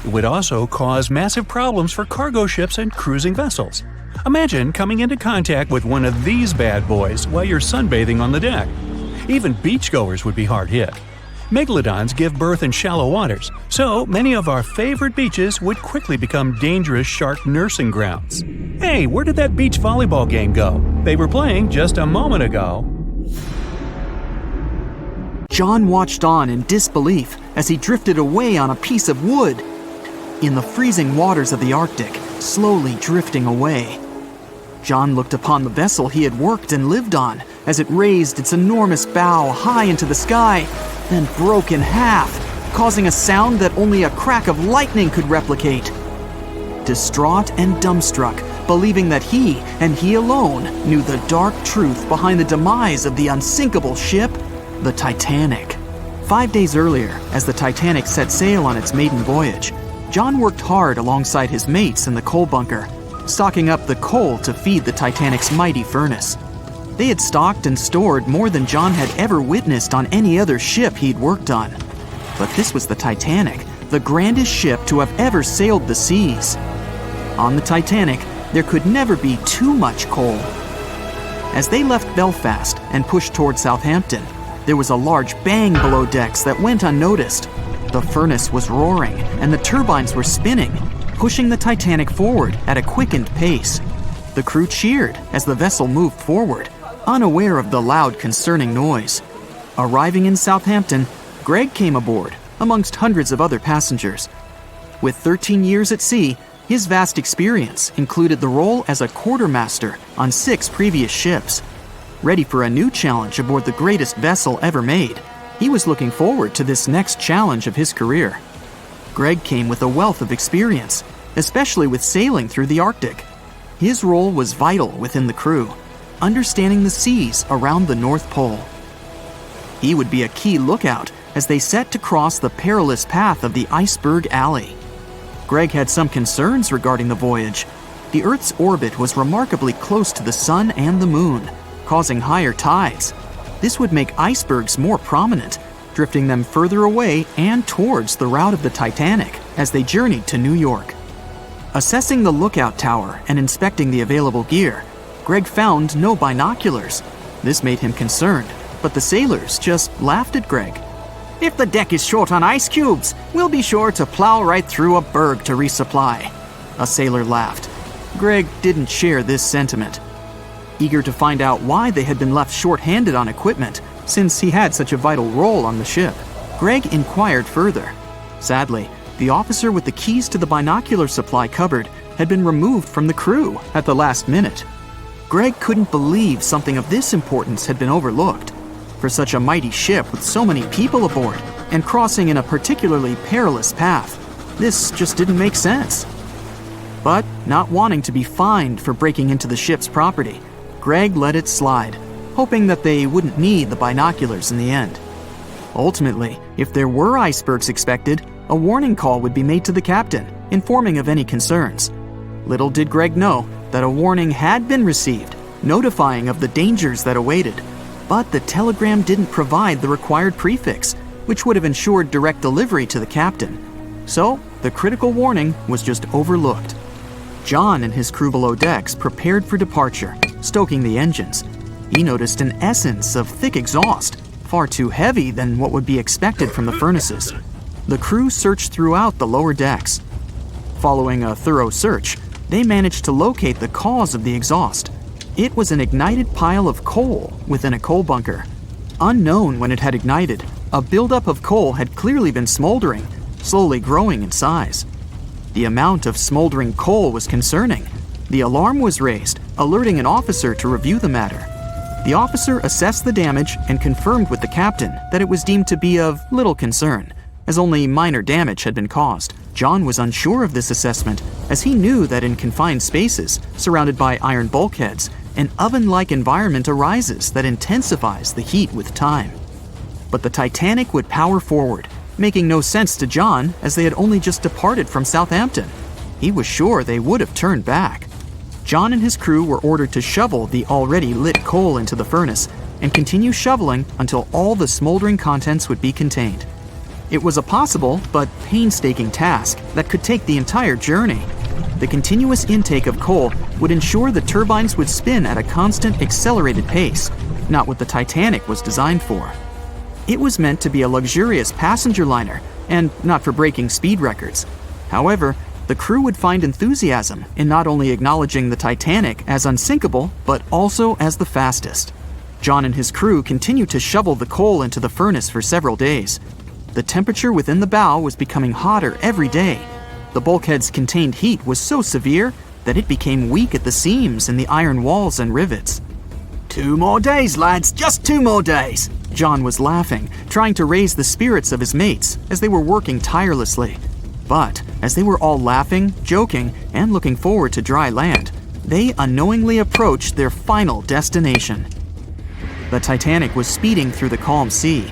It would also cause massive problems for cargo ships and cruising vessels. Imagine coming into contact with one of these bad boys while you're sunbathing on the deck. Even beachgoers would be hard hit. Megalodons give birth in shallow waters, so many of our favorite beaches would quickly become dangerous shark nursing grounds. Hey, where did that beach volleyball game go? They were playing just a moment ago. John watched on in disbelief as he drifted away on a piece of wood. In the freezing waters of the Arctic, slowly drifting away. John looked upon the vessel he had worked and lived on as it raised its enormous bow high into the sky, then broke in half, causing a sound that only a crack of lightning could replicate. Distraught and dumbstruck, believing that he, and he alone, knew the dark truth behind the demise of the unsinkable ship, the Titanic. 5 days earlier, as the Titanic set sail on its maiden voyage, John worked hard alongside his mates in the coal bunker, stocking up the coal to feed the Titanic's mighty furnace. They had stocked and stored more than John had ever witnessed on any other ship he'd worked on. But this was the Titanic, the grandest ship to have ever sailed the seas. On the Titanic, there could never be too much coal. As they left Belfast and pushed toward Southampton, there was a large bang below decks that went unnoticed. The furnace was roaring and the turbines were spinning, pushing the Titanic forward at a quickened pace. The crew cheered as the vessel moved forward, unaware of the loud, concerning noise. Arriving in Southampton, Greg came aboard, amongst hundreds of other passengers. With 13 years at sea, his vast experience included the role as a quartermaster on 6 previous ships. Ready for a new challenge aboard the greatest vessel ever made, he was looking forward to this next challenge of his career. Greg came with a wealth of experience, especially with sailing through the Arctic. His role was vital within the crew, understanding the seas around the North Pole. He would be a key lookout as they set to cross the perilous path of the Iceberg Alley. Greg had some concerns regarding the voyage. the Earth's orbit was remarkably close to the Sun and the Moon, causing higher tides. This would make icebergs more prominent, drifting them further away and towards the route of the Titanic as they journeyed to New York. Assessing the lookout tower and inspecting the available gear, Greg found no binoculars. This made him concerned, but the sailors just laughed at Greg. "If the deck is short on ice cubes, we'll be sure to plow right through a berg to resupply." A sailor laughed. Greg didn't share this sentiment. Eager to find out why they had been left short-handed on equipment, since he had such a vital role on the ship, Greg inquired further. Sadly, the officer with the keys to the binocular supply cupboard had been removed from the crew at the last minute. Greg couldn't believe something of this importance had been overlooked. For such a mighty ship with so many people aboard and crossing in a particularly perilous path, this just didn't make sense. But not wanting to be fined for breaking into the ship's property, Greg let it slide, hoping that they wouldn't need the binoculars in the end. Ultimately, if there were icebergs expected, a warning call would be made to the captain, informing of any concerns. Little did Greg know that a warning had been received, notifying of the dangers that awaited. But the telegram didn't provide the required prefix, which would have ensured direct delivery to the captain. So, the critical warning was just overlooked. John and his crew below decks prepared for departure, stoking the engines. He noticed an essence of thick exhaust, far too heavy than what would be expected from the furnaces. The crew searched throughout the lower decks. Following a thorough search, they managed to locate the cause of the exhaust. It was an ignited pile of coal within a coal bunker. Unknown when it had ignited, a buildup of coal had clearly been smoldering, slowly growing in size. The amount of smoldering coal was concerning. The alarm was raised, alerting an officer to review the matter. The officer assessed the damage and confirmed with the captain that it was deemed to be of little concern, as only minor damage had been caused. John was unsure of this assessment, as he knew that in confined spaces, surrounded by iron bulkheads, an oven-like environment arises that intensifies the heat with time. But the Titanic would power forward, making no sense to John as they had only just departed from Southampton. He was sure they would have turned back. John and his crew were ordered to shovel the already lit coal into the furnace and continue shoveling until all the smoldering contents would be contained. It was a possible but painstaking task that could take the entire journey. The continuous intake of coal would ensure the turbines would spin at a constant accelerated pace, not what the Titanic was designed for. It was meant to be a luxurious passenger liner and not for breaking speed records. However, the crew would find enthusiasm in not only acknowledging the Titanic as unsinkable, but also as the fastest. John and his crew continued to shovel the coal into the furnace for several days. The temperature within the bow was becoming hotter every day. The bulkhead's contained heat was so severe that it became weak at the seams in the iron walls and rivets. "2 more days, lads, just 2 more days!" John was laughing, trying to raise the spirits of his mates as they were working tirelessly. But as they were all laughing, joking, and looking forward to dry land, they unknowingly approached their final destination. The Titanic was speeding through the calm sea.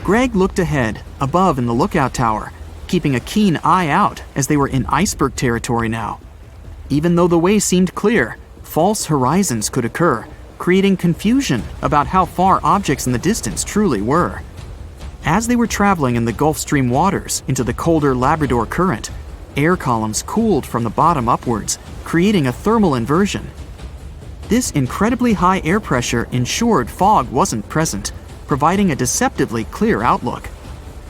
Greg looked ahead, above in the lookout tower, keeping a keen eye out as they were in iceberg territory now. Even though the way seemed clear, false horizons could occur, creating confusion about how far objects in the distance truly were. As they were traveling in the Gulf Stream waters into the colder Labrador Current, air columns cooled from the bottom upwards, creating a thermal inversion. This incredibly high air pressure ensured fog wasn't present, providing a deceptively clear outlook.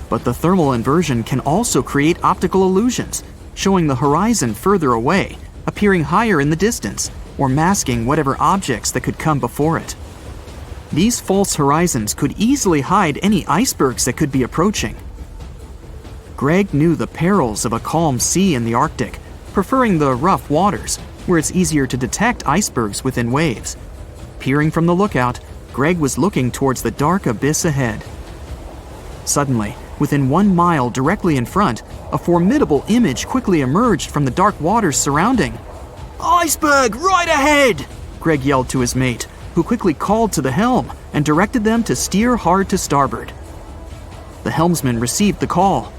But the thermal inversion can also create optical illusions, showing the horizon further away, appearing higher in the distance, or masking whatever objects that could come before it. These false horizons could easily hide any icebergs that could be approaching. Greg knew the perils of a calm sea in the Arctic, preferring the rough waters, where it's easier to detect icebergs within waves. Peering from the lookout, Greg was looking towards the dark abyss ahead. Suddenly, within 1 mile directly in front, a formidable image quickly emerged from the dark waters surrounding. "Iceberg, right ahead!" Greg yelled to his mate, who quickly called to the helm and directed them to steer hard to starboard. The helmsman received the call.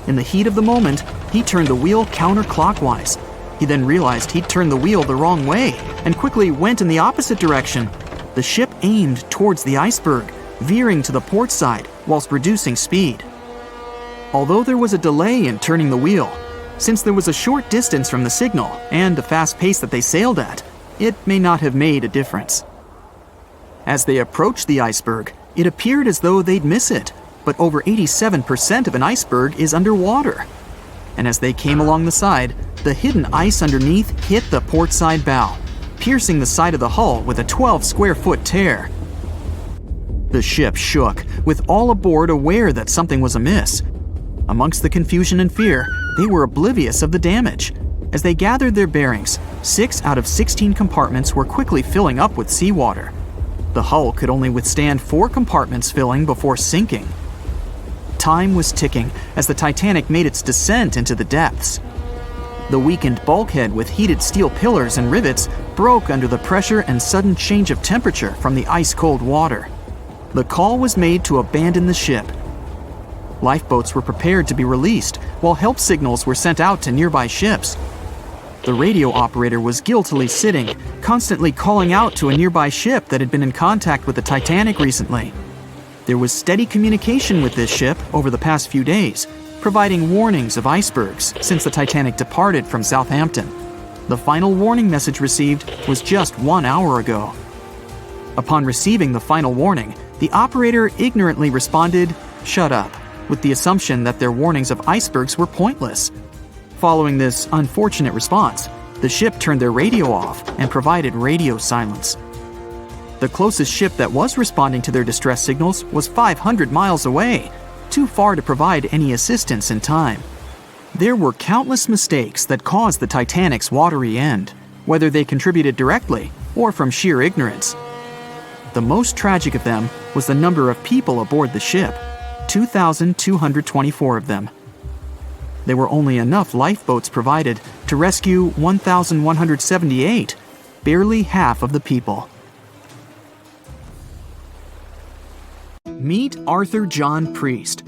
In the heat of the moment, he turned the wheel counterclockwise. He then realized he'd turned the wheel the wrong way and quickly went in the opposite direction. The ship aimed towards the iceberg, veering to the port side whilst reducing speed. Although there was a delay in turning the wheel, since there was a short distance from the signal and the fast pace that they sailed at, it may not have made a difference. As they approached the iceberg, it appeared as though they'd miss it, but over 87% of an iceberg is underwater. And as they came along the side, the hidden ice underneath hit the port side bow, piercing the side of the hull with a 12-square-foot tear. The ship shook, with all aboard aware that something was amiss. Amongst the confusion and fear, they were oblivious of the damage. As they gathered their bearings, 6 out of 16 compartments were quickly filling up with seawater. The hull could only withstand 4 compartments filling before sinking. Time was ticking as the Titanic made its descent into the depths. The weakened bulkhead with heated steel pillars and rivets broke under the pressure and sudden change of temperature from the ice-cold water. The call was made to abandon the ship. Lifeboats were prepared to be released, while help signals were sent out to nearby ships. The radio operator was guiltily sitting, constantly calling out to a nearby ship that had been in contact with the Titanic recently. There was steady communication with this ship over the past few days, providing warnings of icebergs since the Titanic departed from Southampton. The final warning message received was just 1 hour ago. Upon receiving the final warning, the operator ignorantly responded, "Shut up," with the assumption that their warnings of icebergs were pointless. Following this unfortunate response, the ship turned their radio off and provided radio silence. The closest ship that was responding to their distress signals was 500 miles away, too far to provide any assistance in time. There were countless mistakes that caused the Titanic's watery end, whether they contributed directly or from sheer ignorance. The most tragic of them was the number of people aboard the ship, 2,224 of them. There were only enough lifeboats provided to rescue 1,178, barely half of the people. Meet Arthur John Priest.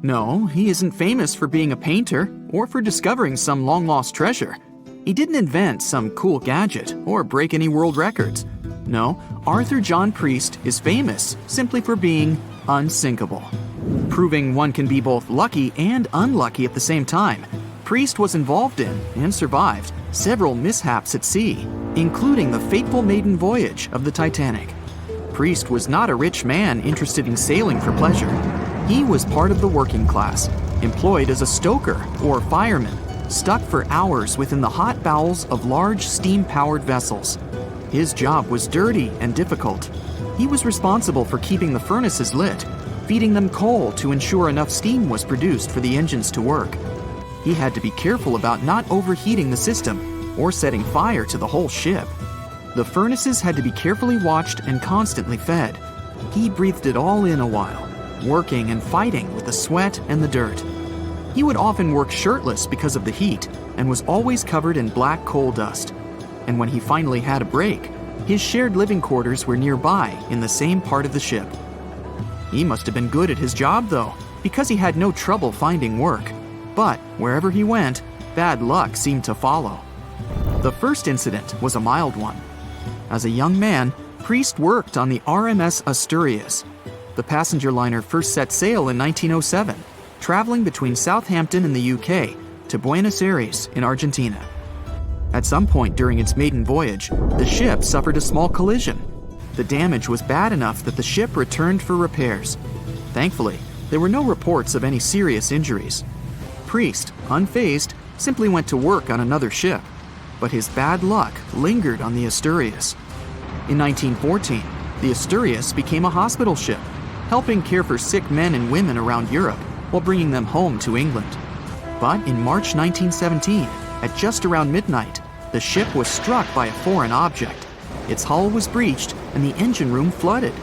No, he isn't famous for being a painter or for discovering some long-lost treasure. He didn't invent some cool gadget or break any world records. No, Arthur John Priest is famous simply for being unsinkable. Proving one can be both lucky and unlucky at the same time, Priest was involved in and survived several mishaps at sea, including the fateful maiden voyage of the Titanic. Priest was not a rich man interested in sailing for pleasure. He was part of the working class, employed as a stoker or fireman, stuck for hours within the hot bowels of large steam-powered vessels. His job was dirty and difficult. He was responsible for keeping the furnaces lit, feeding them coal to ensure enough steam was produced for the engines to work. He had to be careful about not overheating the system or setting fire to the whole ship. The furnaces had to be carefully watched and constantly fed. He breathed it all in a while, working and fighting with the sweat and the dirt. He would often work shirtless because of the heat and was always covered in black coal dust. And when he finally had a break, his shared living quarters were nearby in the same part of the ship. He must have been good at his job, though, because he had no trouble finding work. But wherever he went, bad luck seemed to follow. The first incident was a mild one. As a young man, Priest worked on the RMS Asturias. The passenger liner first set sail in 1907, traveling between Southampton in the UK to Buenos Aires in Argentina. At some point during its maiden voyage, the ship suffered a small collision. The damage was bad enough that the ship returned for repairs. Thankfully, there were no reports of any serious injuries. Priest, unfazed, simply went to work on another ship, but his bad luck lingered on the Asturias. In 1914, the Asturias became a hospital ship, helping care for sick men and women around Europe while bringing them home to England. But in March 1917, at just around midnight, the ship was struck by a foreign object. Its hull was breached and the engine room flooded.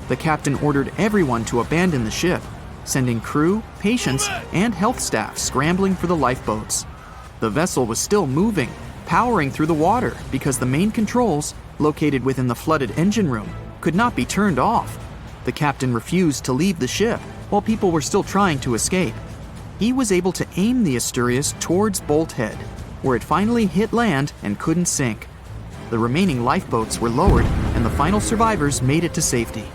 The captain ordered everyone to abandon the ship, sending crew, patients, and health staff scrambling for the lifeboats. The vessel was still moving, powering through the water because the main controls, located within the flooded engine room, could not be turned off. The captain refused to leave the ship while people were still trying to escape. He was able to aim the Asturias towards Bolt Head. where it finally hit land and couldn't sink. The remaining lifeboats were lowered, and the final survivors made it to safety.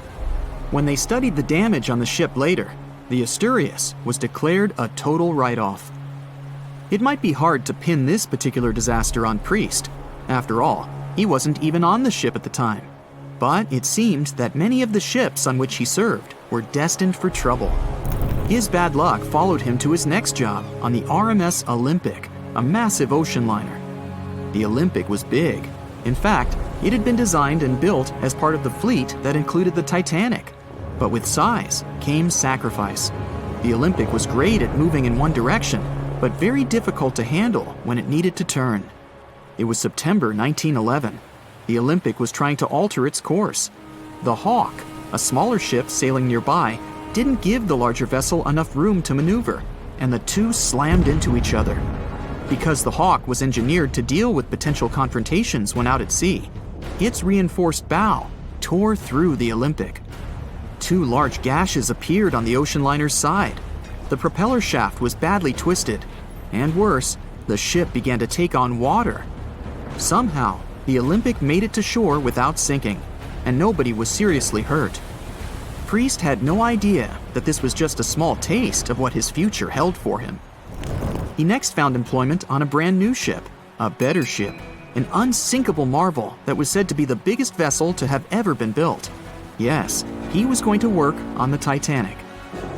When they studied the damage on the ship later, the Asturias was declared a total write-off. It might be hard to pin this particular disaster on Priest. After all, he wasn't even on the ship at the time. But it seemed that many of the ships on which he served were destined for trouble. His bad luck followed him to his next job on the RMS Olympic, a massive ocean liner. The Olympic was big. In fact, it had been designed and built as part of the fleet that included the Titanic. But with size came sacrifice. The Olympic was great at moving in one direction, but very difficult to handle when it needed to turn. It was September 1911. The Olympic was trying to alter its course. The Hawk, a smaller ship sailing nearby, didn't give the larger vessel enough room to maneuver, and the two slammed into each other. Because the Hawk was engineered to deal with potential confrontations when out at sea, its reinforced bow tore through the Olympic. Two large gashes appeared on the ocean liner's side. The propeller shaft was badly twisted, and worse, the ship began to take on water. Somehow, the Olympic made it to shore without sinking, and nobody was seriously hurt. Priest had no idea that this was just a small taste of what his future held for him. He next found employment on a brand new ship, a better ship, an unsinkable marvel that was said to be the biggest vessel to have ever been built. Yes, he was going to work on the Titanic.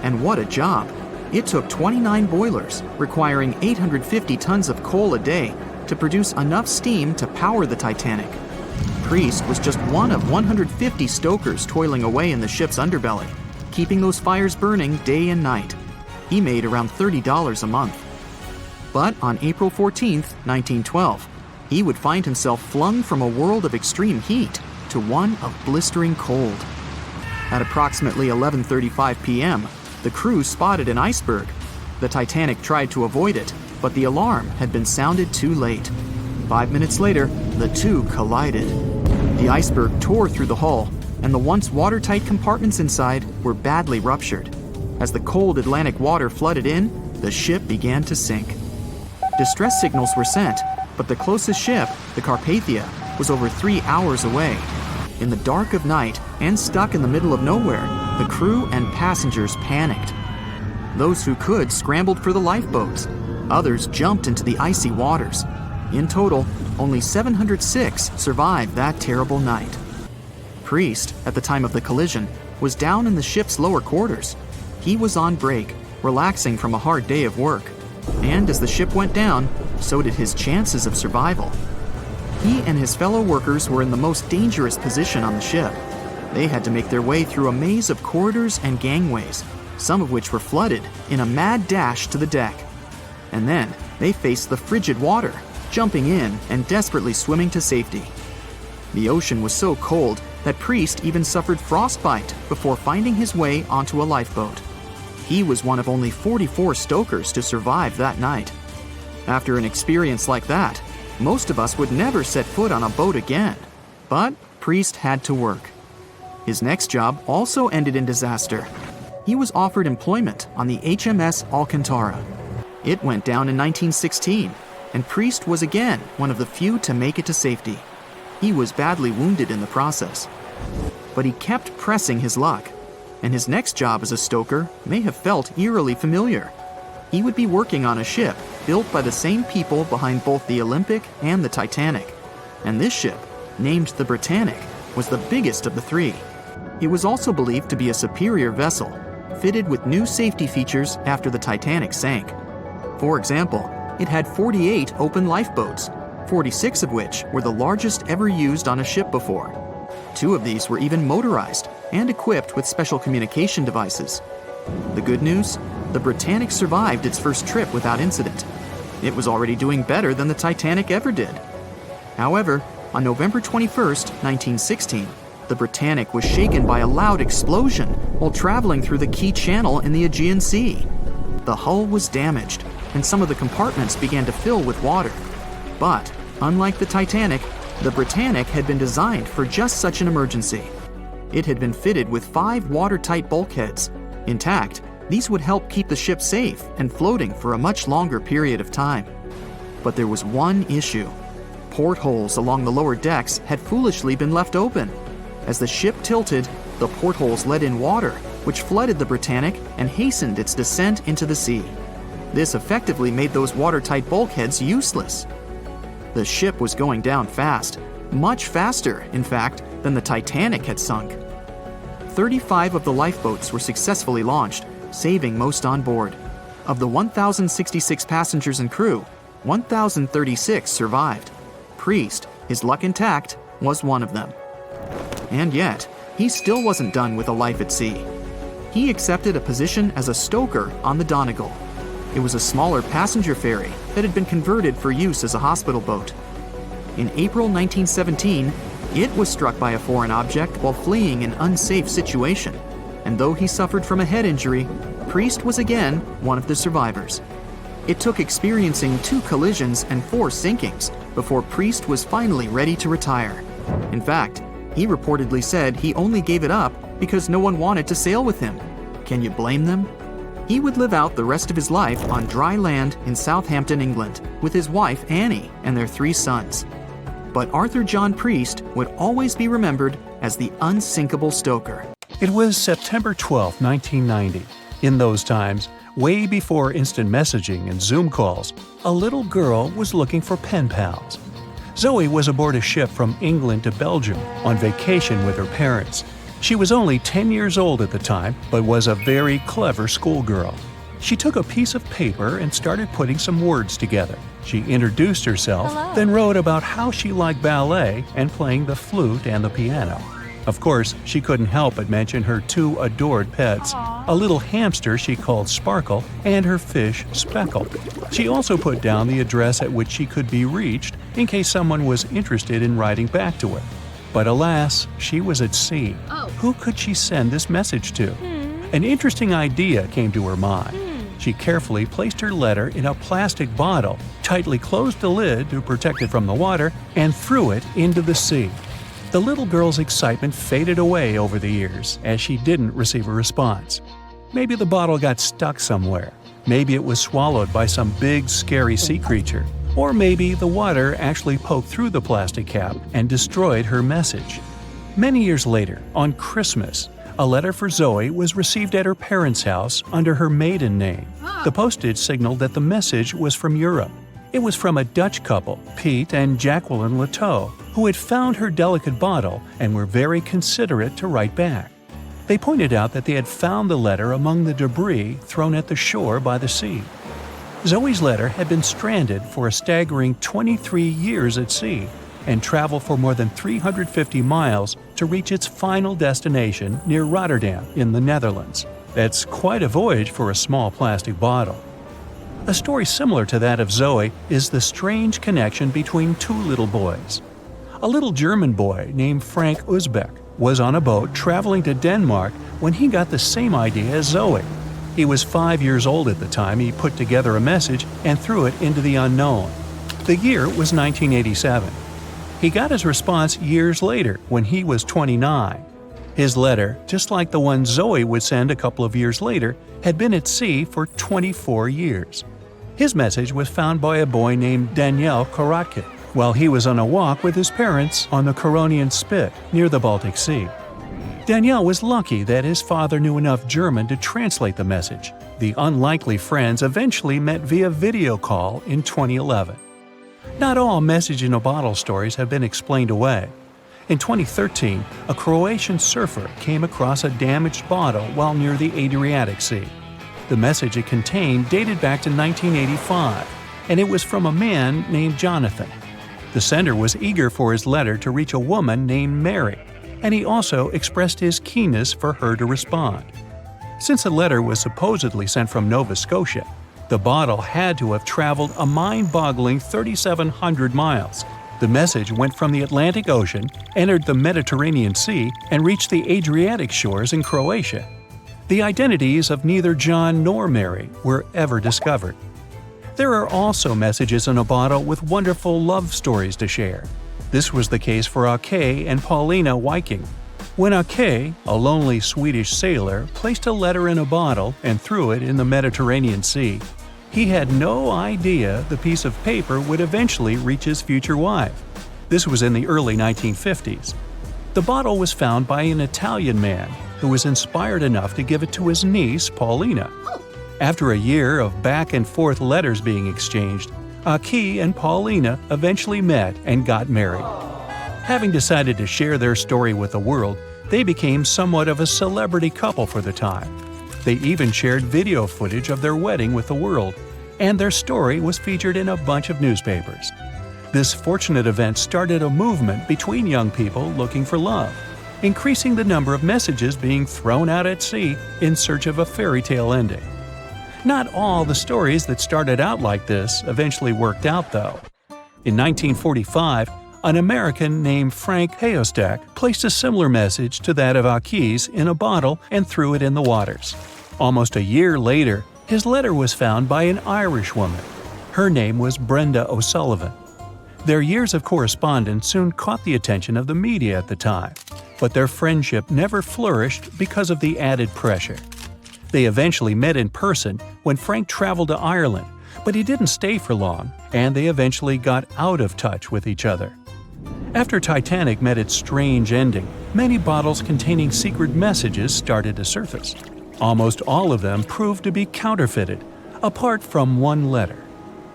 And what a job! It took 29 boilers, requiring 850 tons of coal a day to produce enough steam to power the Titanic. Priest was just one of 150 stokers toiling away in the ship's underbelly, keeping those fires burning day and night. He made around $30 a month. But on April 14, 1912, he would find himself flung from a world of extreme heat to one of blistering cold. At approximately 11:35 p.m., the crew spotted an iceberg. The Titanic tried to avoid it, but the alarm had been sounded too late. 5 minutes later, the two collided. The iceberg tore through the hull, and the once watertight compartments inside were badly ruptured. As the cold Atlantic water flooded in, the ship began to sink. Distress signals were sent, but the closest ship, the Carpathia, was over 3 hours away. In the dark of night and stuck in the middle of nowhere, the crew and passengers panicked. Those who could scrambled for the lifeboats. Others jumped into the icy waters. In total, only 706 survived that terrible night. Priest, at the time of the collision, was down in the ship's lower quarters. He was on break, relaxing from a hard day of work. And as the ship went down, so did his chances of survival. He and his fellow workers were in the most dangerous position on the ship. They had to make their way through a maze of corridors and gangways, some of which were flooded, in a mad dash to the deck. And then they faced the frigid water, jumping in and desperately swimming to safety. The ocean was so cold that Priest even suffered frostbite before finding his way onto a lifeboat. He was one of only 44 stokers to survive that night. After an experience like that, most of us would never set foot on a boat again. But Priest had to work. His next job also ended in disaster. He was offered employment on the HMS Alcantara. It went down in 1916, and Priest was again one of the few to make it to safety. He was badly wounded in the process. But he kept pressing his luck, and his next job as a stoker may have felt eerily familiar. He would be working on a ship built by the same people behind both the Olympic and the Titanic. And this ship, named the Britannic, was the biggest of the three. It was also believed to be a superior vessel, fitted with new safety features after the Titanic sank. For example, it had 48 open lifeboats, 46 of which were the largest ever used on a ship before. 2 of these were even motorized and equipped with special communication devices. The good news? The Britannic survived its first trip without incident. It was already doing better than the Titanic ever did. However, on November 21st, 1916, the Britannic was shaken by a loud explosion while traveling through the key channel in the Aegean Sea. The hull was damaged, and some of the compartments began to fill with water. But, unlike the Titanic, the Britannic had been designed for just such an emergency. It had been fitted with 5 watertight bulkheads. Intact, these would help keep the ship safe and floating for a much longer period of time. But there was one issue. Portholes along the lower decks had foolishly been left open. As the ship tilted, the portholes let in water, which flooded the Britannic and hastened its descent into the sea. This effectively made those watertight bulkheads useless. The ship was going down fast, much faster, in fact, than the Titanic had sunk. 35 of the lifeboats were successfully launched, saving most on board. Of the 1,066 passengers and crew, 1,036 survived. Priest, his luck intact, was one of them. And yet, he still wasn't done with a life at sea. He accepted a position as a stoker on the Donegal. It was a smaller passenger ferry that had been converted for use as a hospital boat. In April 1917, it was struck by a foreign object while fleeing an unsafe situation, and though he suffered from a head injury, Priest was again one of the survivors. It took experiencing 2 collisions and 4 sinkings before Priest was finally ready to retire. In fact, he reportedly said he only gave it up because no one wanted to sail with him. Can you blame them? He would live out the rest of his life on dry land in Southampton, England, with his wife Annie and their 3 sons. But Arthur John Priest would always be remembered as the unsinkable stoker. It was September 12, 1990. In those times, way before instant messaging and Zoom calls, a little girl was looking for pen pals. Zoe was aboard a ship from England to Belgium on vacation with her parents. She was only 10 years old at the time, but was a very clever schoolgirl. She took a piece of paper and started putting some words together. She introduced herself, then wrote about how she liked ballet and playing the flute and the piano. Of course, she couldn't help but mention her 2 adored pets, a little hamster she called Sparkle and her fish Speckle. She also put down the address at which she could be reached in case someone was interested in writing back to her. But alas, she was at sea. Who could she send this message to? An interesting idea came to her mind. She carefully placed her letter in a plastic bottle, tightly closed the lid to protect it from the water, and threw it into the sea. The little girl's excitement faded away over the years as she didn't receive a response. Maybe the bottle got stuck somewhere. Maybe it was swallowed by some big, scary sea creature. Or maybe the water actually poked through the plastic cap and destroyed her message. Many years later, on Christmas, a letter for Zoe was received at her parents' house under her maiden name. The postage signaled that the message was from Europe. It was from a Dutch couple, Piet and Jacqueline Lateau, who had found her delicate bottle and were very considerate to write back. They pointed out that they had found the letter among the debris thrown at the shore by the sea. Zoe's letter had been stranded for a staggering 23 years at sea and traveled for more than 350 miles to reach its final destination near Rotterdam in the Netherlands. That's quite a voyage for a small plastic bottle. A story similar to that of Zoe is the strange connection between 2 little boys. A little German boy named Frank Uzbek was on a boat traveling to Denmark when he got the same idea as Zoe. He was 5 years old at the time he put together a message and threw it into the unknown. The year was 1987. He got his response years later when he was 29. His letter, just like the one Zoe would send a couple of years later, had been at sea for 24 years. His message was found by a boy named Daniel Korotkin while he was on a walk with his parents on the Koronian Spit near the Baltic Sea. Daniel was lucky that his father knew enough German to translate the message. The unlikely friends eventually met via video call in 2011. Not all message-in-a-bottle stories have been explained away. In 2013, a Croatian surfer came across a damaged bottle while near the Adriatic Sea. The message it contained dated back to 1985, and it was from a man named Jonathan. The sender was eager for his letter to reach a woman named Mary, and he also expressed his keenness for her to respond. Since the letter was supposedly sent from Nova Scotia, the bottle had to have traveled a mind-boggling 3,700 miles. The message went from the Atlantic Ocean, entered the Mediterranean Sea, and reached the Adriatic shores in Croatia. The identities of neither John nor Mary were ever discovered. There are also messages in a bottle with wonderful love stories to share. This was the case for Ake and Paulina Viking. When Ake, a lonely Swedish sailor, placed a letter in a bottle and threw it in the Mediterranean Sea, He had no idea the piece of paper would eventually reach his future wife. This was in the early 1950s. The bottle was found by an Italian man who was inspired enough to give it to his niece, Paulina. After a year of back-and-forth letters being exchanged, Aki and Paulina eventually met and got married. Having decided to share their story with the world, they became somewhat of a celebrity couple for the time. They even shared video footage of their wedding with the world, and their story was featured in a bunch of newspapers. This fortunate event started a movement between young people looking for love, increasing the number of messages being thrown out at sea in search of a fairy tale ending. Not all the stories that started out like this eventually worked out, though. In 1945, an American named Frank Hayostak placed a similar message to that of Aki's in a bottle and threw it in the waters. Almost a year later, his letter was found by an Irish woman. Her name was Brenda O'Sullivan. Their years of correspondence soon caught the attention of the media at the time, but their friendship never flourished because of the added pressure. They eventually met in person when Frank traveled to Ireland, but he didn't stay for long, and they eventually got out of touch with each other. After Titanic met its strange ending, many bottles containing secret messages started to surface. Almost all of them proved to be counterfeited, apart from one letter.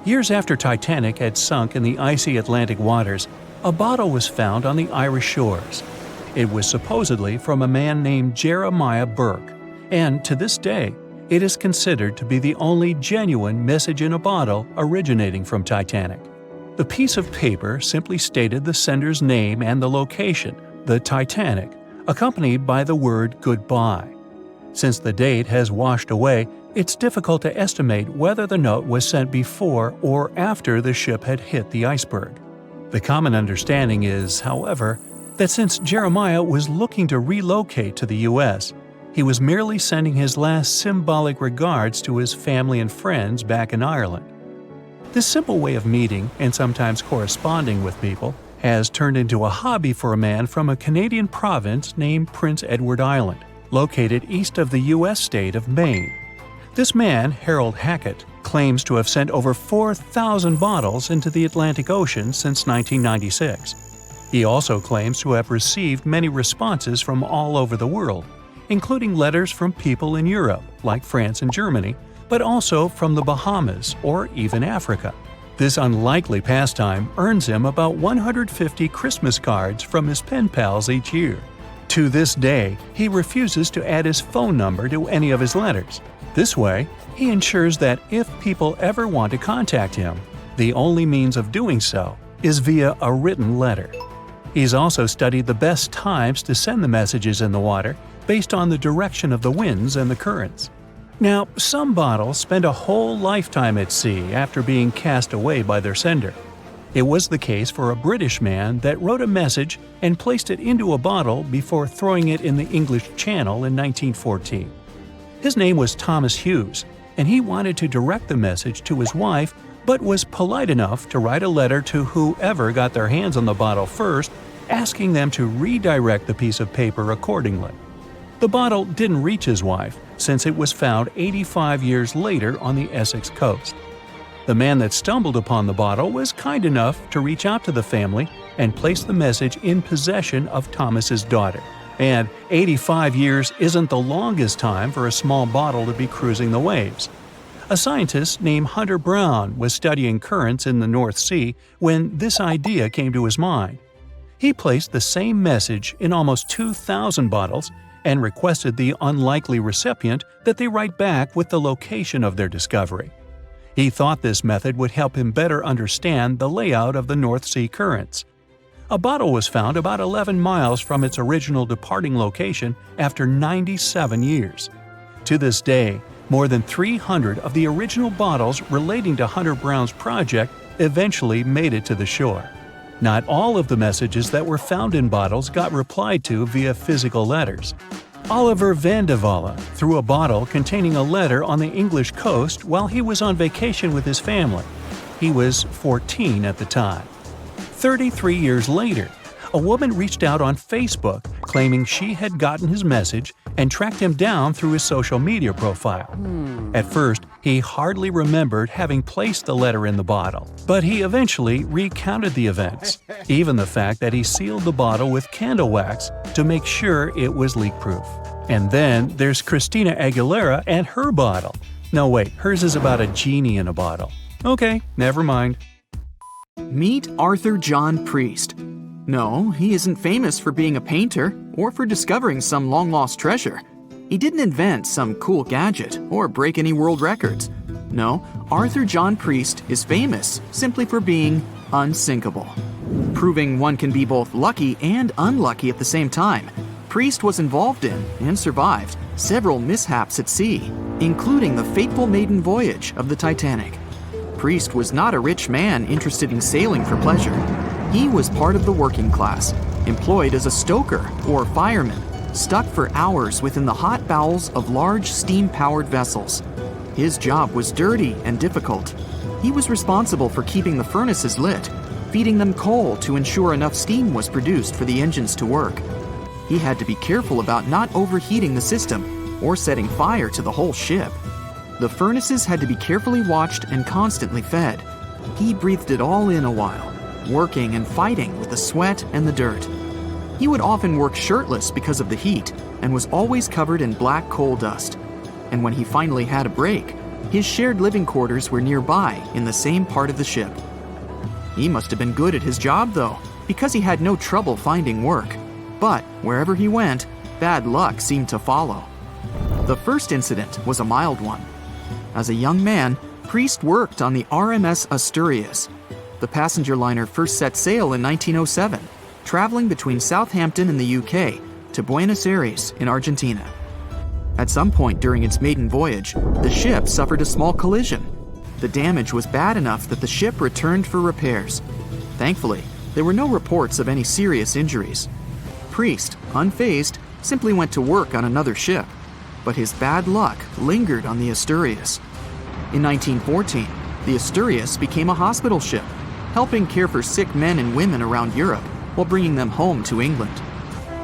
Years after Titanic had sunk in the icy Atlantic waters, a bottle was found on the Irish shores. It was supposedly from a man named Jeremiah Burke, and to this day, it is considered to be the only genuine message in a bottle originating from Titanic. The piece of paper simply stated the sender's name and the location, the Titanic, accompanied by the word goodbye. Since the date has washed away, it's difficult to estimate whether the note was sent before or after the ship had hit the iceberg. The common understanding is, however, that since Jeremiah was looking to relocate to the U.S., he was merely sending his last symbolic regards to his family and friends back in Ireland. This simple way of meeting and sometimes corresponding with people has turned into a hobby for a man from a Canadian province named Prince Edward Island, located east of the U.S. state of Maine. This man, Harold Hackett, claims to have sent over 4,000 bottles into the Atlantic Ocean since 1996. He also claims to have received many responses from all over the world, including letters from people in Europe, like France and Germany, but also from the Bahamas or even Africa. This unlikely pastime earns him about 150 Christmas cards from his pen pals each year. To this day, he refuses to add his phone number to any of his letters. This way, he ensures that if people ever want to contact him, the only means of doing so is via a written letter. He's also studied the best times to send the messages in the water based on the direction of the winds and the currents. Now, some bottles spend a whole lifetime at sea after being cast away by their sender. It was the case for a British man that wrote a message and placed it into a bottle before throwing it in the English Channel in 1914. His name was Thomas Hughes, and he wanted to direct the message to his wife, but was polite enough to write a letter to whoever got their hands on the bottle first, asking them to redirect the piece of paper accordingly. The bottle didn't reach his wife, since it was found 85 years later on the Essex coast. The man that stumbled upon the bottle was kind enough to reach out to the family and place the message in possession of Thomas's daughter. And 85 years isn't the longest time for a small bottle to be cruising the waves. A scientist named Hunter Brown was studying currents in the North Sea when this idea came to his mind. He placed the same message in almost 2,000 bottles and requested the unlikely recipient that they write back with the location of their discovery. He thought this method would help him better understand the layout of the North Sea currents. A bottle was found about 11 miles from its original departing location after 97 years. To this day, more than 300 of the original bottles relating to Hunter Brown's project eventually made it to the shore. Not all of the messages that were found in bottles got replied to via physical letters. Oliver van de Walle threw a bottle containing a letter on the English coast while he was on vacation with his family. He was 14 at the time. 33 years later, a woman reached out on Facebook claiming she had gotten his message and tracked him down through his social media profile. At first, He hardly remembered having placed the letter in the bottle, but he eventually recounted the events, even the fact that he sealed the bottle with candle wax to make sure it was leak-proof. And then there's Christina Aguilera and her bottle. No wait, hers is about a genie in a bottle. Okay, never mind. Meet Arthur John Priest. No, he isn't famous for being a painter or for discovering some long-lost treasure. He didn't invent some cool gadget or break any world records. No, Arthur John Priest is famous simply for being unsinkable. Proving one can be both lucky and unlucky at the same time, Priest was involved in and survived several mishaps at sea, including the fateful maiden voyage of the Titanic. Priest was not a rich man interested in sailing for pleasure. He was part of the working class, employed as a stoker or fireman, stuck for hours within the hot bowels of large steam-powered vessels. His job was dirty and difficult. He was responsible for keeping the furnaces lit, feeding them coal to ensure enough steam was produced for the engines to work. He had to be careful about not overheating the system or setting fire to the whole ship. The furnaces had to be carefully watched and constantly fed. He breathed it all in a while, working and fighting with the sweat and the dirt. He would often work shirtless because of the heat and was always covered in black coal dust. And when he finally had a break, his shared living quarters were nearby in the same part of the ship. He must have been good at his job though, because he had no trouble finding work. But wherever he went, bad luck seemed to follow. The first incident was a mild one. As a young man, Priest worked on the RMS Asturias. The passenger liner first set sail in 1907, traveling between Southampton in the UK to Buenos Aires in Argentina. At some point during its maiden voyage, the ship suffered a small collision. The damage was bad enough that the ship returned for repairs. Thankfully, there were no reports of any serious injuries. Priest, unfazed, simply went to work on another ship, but his bad luck lingered on the Asturias. In 1914, the Asturias became a hospital ship, helping care for sick men and women around Europe while bringing them home to England.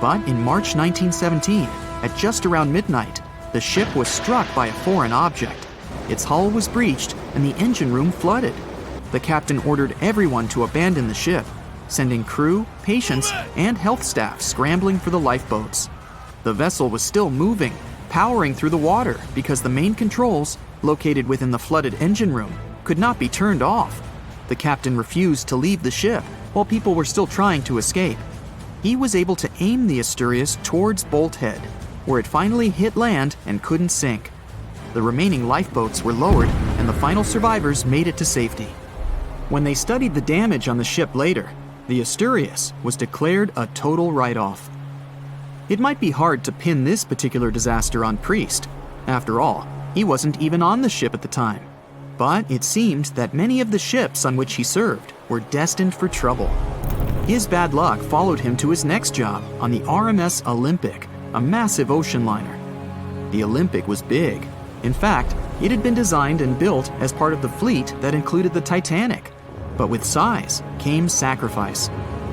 But in March 1917, at just around midnight, the ship was struck by a foreign object. Its hull was breached and the engine room flooded. The captain ordered everyone to abandon the ship, sending crew, patients, and health staff scrambling for the lifeboats. The vessel was still moving, powering through the water because the main controls, located within the flooded engine room, could not be turned off. The captain refused to leave the ship while people were still trying to escape. He was able to aim the Asturias towards Bolt Head, where it finally hit land and couldn't sink. The remaining lifeboats were lowered and the final survivors made it to safety. When they studied the damage on the ship later, the Asturias was declared a total write-off. It might be hard to pin this particular disaster on Priest. After all, he wasn't even on the ship at the time. But it seemed that many of the ships on which he served were destined for trouble. His bad luck followed him to his next job on the RMS Olympic, a massive ocean liner. The Olympic was big. In fact, it had been designed and built as part of the fleet that included the Titanic. But with size came sacrifice.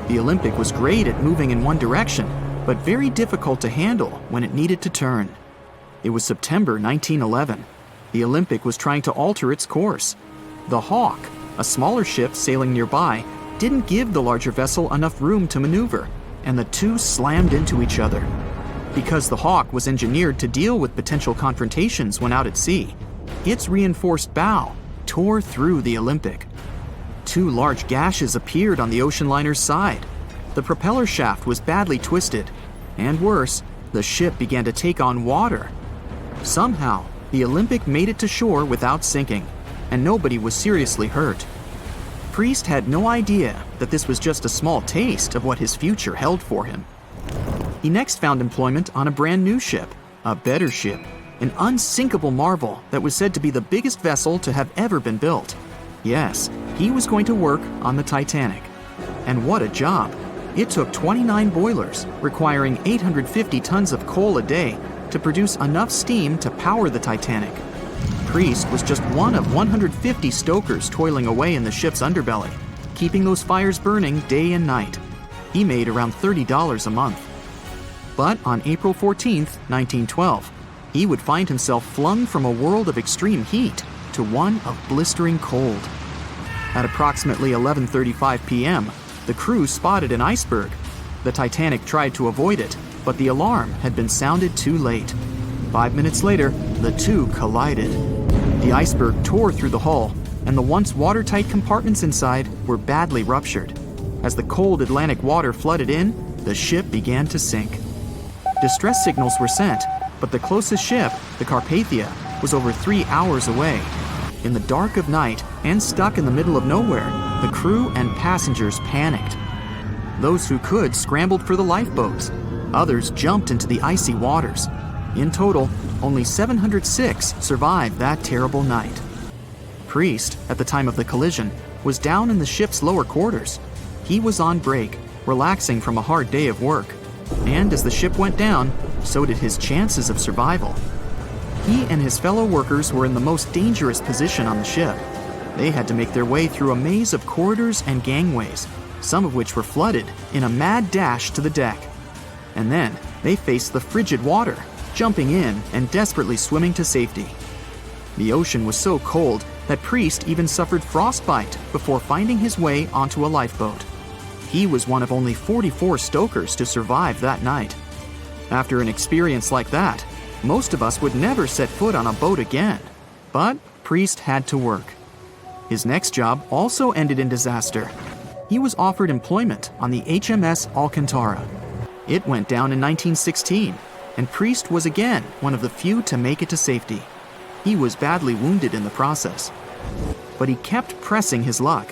The Olympic was great at moving in one direction, but very difficult to handle when it needed to turn. It was September 1911. The Olympic was trying to alter its course. The Hawk, a smaller ship sailing nearby, didn't give the larger vessel enough room to maneuver, and the two slammed into each other. Because the Hawk was engineered to deal with potential confrontations when out at sea, its reinforced bow tore through the Olympic. Two large gashes appeared on the ocean liner's side. The propeller shaft was badly twisted, and worse, the ship began to take on water. Somehow, the Olympic made it to shore without sinking, and nobody was seriously hurt. Priest had no idea that this was just a small taste of what his future held for him. He next found employment on a brand new ship, a better ship, an unsinkable marvel that was said to be the biggest vessel to have ever been built. Yes, he was going to work on the Titanic. And what a job! It took 29 boilers, requiring 850 tons of coal a day to produce enough steam to power the Titanic. Priest was just one of 150 stokers toiling away in the ship's underbelly, keeping those fires burning day and night. He made around $30 a month. But on April 14, 1912, he would find himself flung from a world of extreme heat to one of blistering cold. At approximately 11:35 p.m., the crew spotted an iceberg. The Titanic tried to avoid it, but the alarm had been sounded too late. 5 minutes later, the two collided. The iceberg tore through the hull, and the once watertight compartments inside were badly ruptured. As the cold Atlantic water flooded in, the ship began to sink. Distress signals were sent, but the closest ship, the Carpathia, was over 3 hours away. In the dark of night and stuck in the middle of nowhere, the crew and passengers panicked. Those who could scrambled for the lifeboats. Others jumped into the icy waters. In total, only 706 survived that terrible night. Priest, at the time of the collision, was down in the ship's lower quarters. He was on break, relaxing from a hard day of work. And as the ship went down, so did his chances of survival. He and his fellow workers were in the most dangerous position on the ship. They had to make their way through a maze of corridors and gangways, some of which were flooded, in a mad dash to the deck. And then they faced the frigid water, jumping in and desperately swimming to safety. The ocean was so cold that Priest even suffered frostbite before finding his way onto a lifeboat. He was one of only 44 stokers to survive that night. After an experience like that, most of us would never set foot on a boat again. But Priest had to work. His next job also ended in disaster. He was offered employment on the HMS Alcantara. It went down in 1916, and Priest was again one of the few to make it to safety. He was badly wounded in the process. But he kept pressing his luck,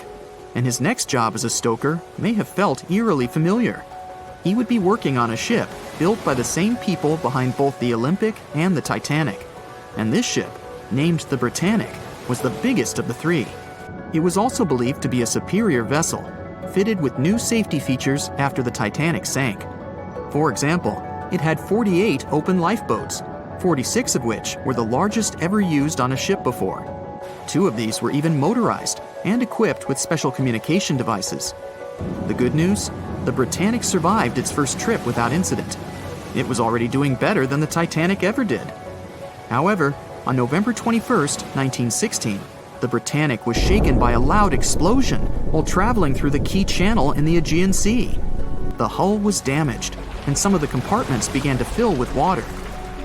and his next job as a stoker may have felt eerily familiar. He would be working on a ship built by the same people behind both the Olympic and the Titanic. And this ship, named the Britannic, was the biggest of the three. It was also believed to be a superior vessel, fitted with new safety features after the Titanic sank. For example, it had 48 open lifeboats, 46 of which were the largest ever used on a ship before. 2 of these were even motorized and equipped with special communication devices. The good news? The Britannic survived its first trip without incident. It was already doing better than the Titanic ever did. However, on November 21st, 1916, the Britannic was shaken by a loud explosion while traveling through the Key Channel in the Aegean Sea. The hull was damaged, and some of the compartments began to fill with water.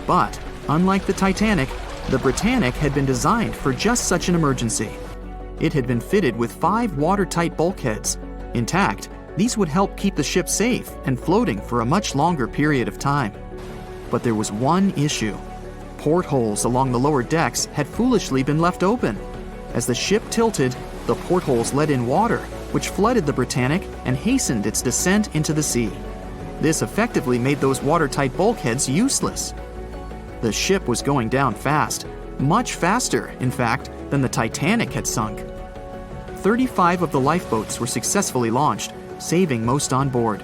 But, unlike the Titanic, the Britannic had been designed for just such an emergency. It had been fitted with 5 watertight bulkheads. Intact, these would help keep the ship safe and floating for a much longer period of time. But there was one issue. Portholes along the lower decks had foolishly been left open. As the ship tilted, the portholes let in water, which flooded the Britannic and hastened its descent into the sea. This effectively made those watertight bulkheads useless. The ship was going down fast, much faster, in fact, than the Titanic had sunk. 35 of the lifeboats were successfully launched, saving most on board.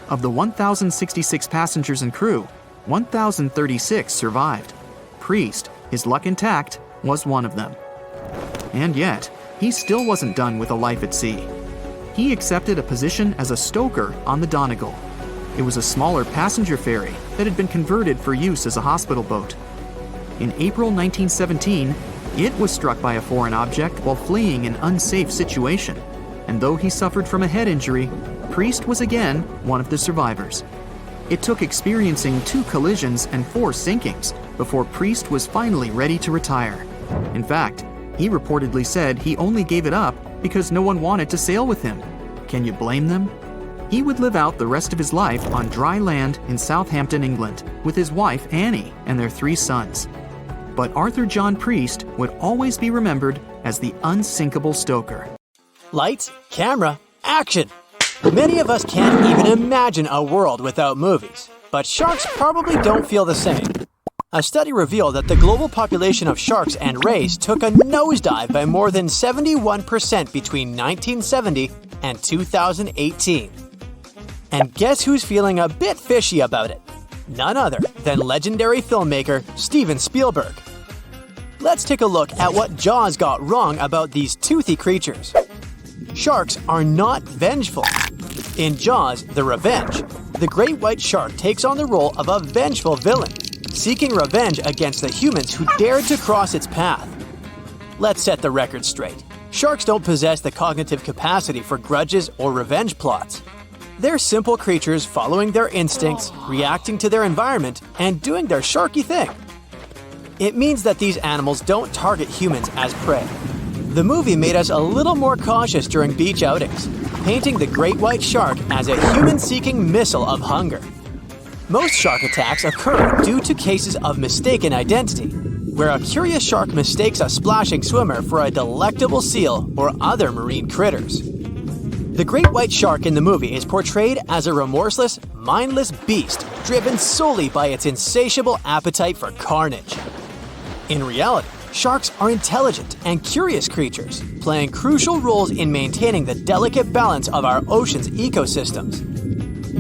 Of the 1,066 passengers and crew, 1,036 survived. Priest, his luck intact, was one of them. And yet, he still wasn't done with a life at sea. He accepted a position as a stoker on the Donegal. It was a smaller passenger ferry that had been converted for use as a hospital boat. In April 1917, it was struck by a foreign object while fleeing an unsafe situation, and though he suffered from a head injury, Priest was again one of the survivors. It took experiencing 2 collisions and 4 sinkings before Priest was finally ready to retire. In fact, he reportedly said he only gave it up because no one wanted to sail with him. Can you blame them? He would live out the rest of his life on dry land in Southampton, England, with his wife Annie and their 3 sons. But Arthur John Priest would always be remembered as the unsinkable stoker. Lights, camera, action! Many of us can't even imagine a world without movies, but sharks probably don't feel the same. A study revealed that the global population of sharks and rays took a nosedive by more than 71% between 1970 and 2018. And guess who's feeling a bit fishy about it? None other than legendary filmmaker Steven Spielberg. Let's take a look at what Jaws got wrong about these toothy creatures. Sharks are not vengeful. In Jaws: The Revenge, the great white shark takes on the role of a vengeful villain, seeking revenge against the humans who dared to cross its path. let's set the record straight. Sharks don't possess the cognitive capacity for grudges or revenge plots. They're simple creatures following their instincts, reacting to their environment, and doing their sharky thing. It means that these animals don't target humans as prey. The movie made us a little more cautious during beach outings, painting the great white shark as a human-seeking missile of hunger. Most shark attacks occur due to cases of mistaken identity, where a curious shark mistakes a splashing swimmer for a delectable seal or other marine critters. The great white shark in the movie is portrayed as a remorseless, mindless beast driven solely by its insatiable appetite for carnage. In reality, sharks are intelligent and curious creatures, playing crucial roles in maintaining the delicate balance of our ocean's ecosystems.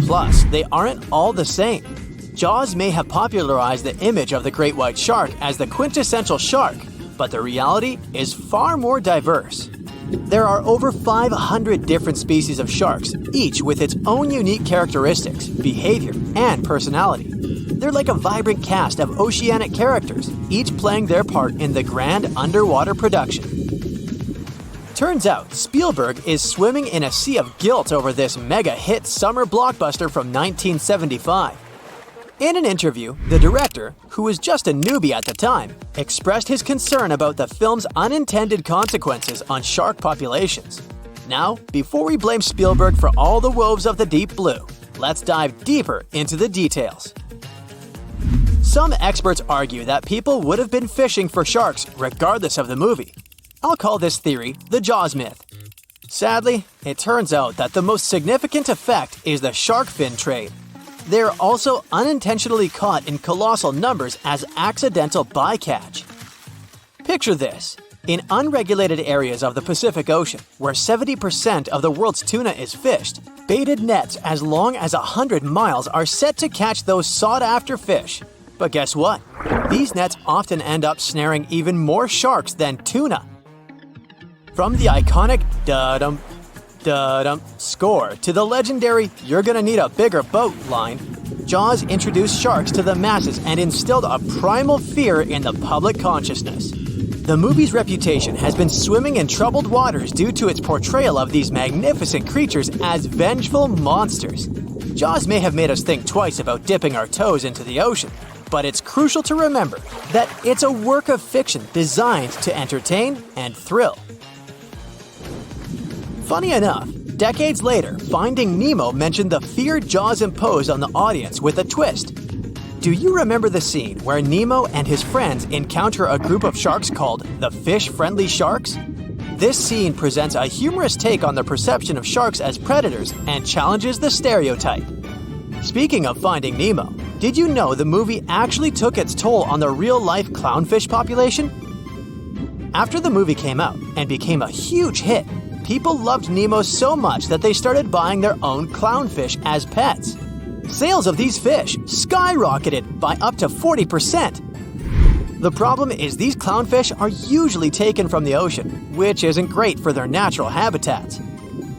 Plus, they aren't all the same. Jaws may have popularized the image of the great white shark as the quintessential shark, but the reality is far more diverse. There are over 500 different species of sharks, each with its own unique characteristics, behavior, and personality. They're like a vibrant cast of oceanic characters, each playing their part in the grand underwater production. Turns out, Spielberg is swimming in a sea of guilt over this mega-hit summer blockbuster from 1975. In an interview, the director, who was just a newbie at the time, expressed his concern about the film's unintended consequences on shark populations. Now, before we blame Spielberg for all the woes of the deep blue, let's dive deeper into the details. Some experts argue that people would have been fishing for sharks regardless of the movie. I'll call this theory the Jaws myth. Sadly, it turns out that the most significant effect is the shark fin trade. They're also unintentionally caught in colossal numbers as accidental bycatch. Picture this. In unregulated areas of the Pacific Ocean, where 70% of the world's tuna is fished, baited nets as long as 100 miles are set to catch those sought-after fish. But guess what? These nets often end up snaring even more sharks than tuna. From the iconic da-dum, da-dum score to the legendary "you're gonna need a bigger boat" line, Jaws introduced sharks to the masses and instilled a primal fear in the public consciousness. The movie's reputation has been swimming in troubled waters due to its portrayal of these magnificent creatures as vengeful monsters. Jaws may have made us think twice about dipping our toes into the ocean, but it's crucial to remember that it's a work of fiction designed to entertain and thrill. Funny enough, decades later, Finding Nemo mentioned the fear Jaws imposed on the audience with a twist. Do you remember the scene where Nemo and his friends encounter a group of sharks called the fish-friendly sharks? This scene presents a humorous take on the perception of sharks as predators and challenges the stereotype. Speaking of Finding Nemo, did you know the movie actually took its toll on the real-life clownfish population? After the movie came out and became a huge hit, people loved Nemo so much that they started buying their own clownfish as pets. Sales of these fish skyrocketed by up to 40%. The problem is these clownfish are usually taken from the ocean, which isn't great for their natural habitats.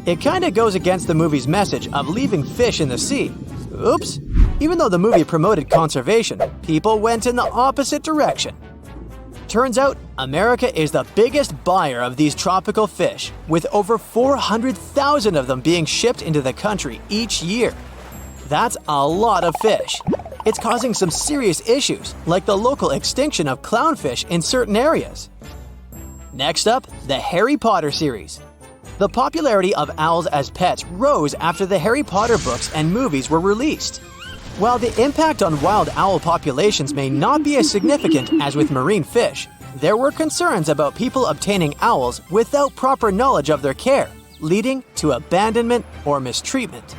It kinda goes against the movie's message of leaving fish in the sea. Oops! Even though the movie promoted conservation, people went in the opposite direction. Turns out, America is the biggest buyer of these tropical fish, with over 400,000 of them being shipped into the country each year. That's a lot of fish. It's causing some serious issues, like the local extinction of clownfish in certain areas. Next up, the Harry Potter series. The popularity of owls as pets rose after the Harry Potter books and movies were released. While the impact on wild owl populations may not be as significant as with marine fish, there were concerns about people obtaining owls without proper knowledge of their care, leading to abandonment or mistreatment.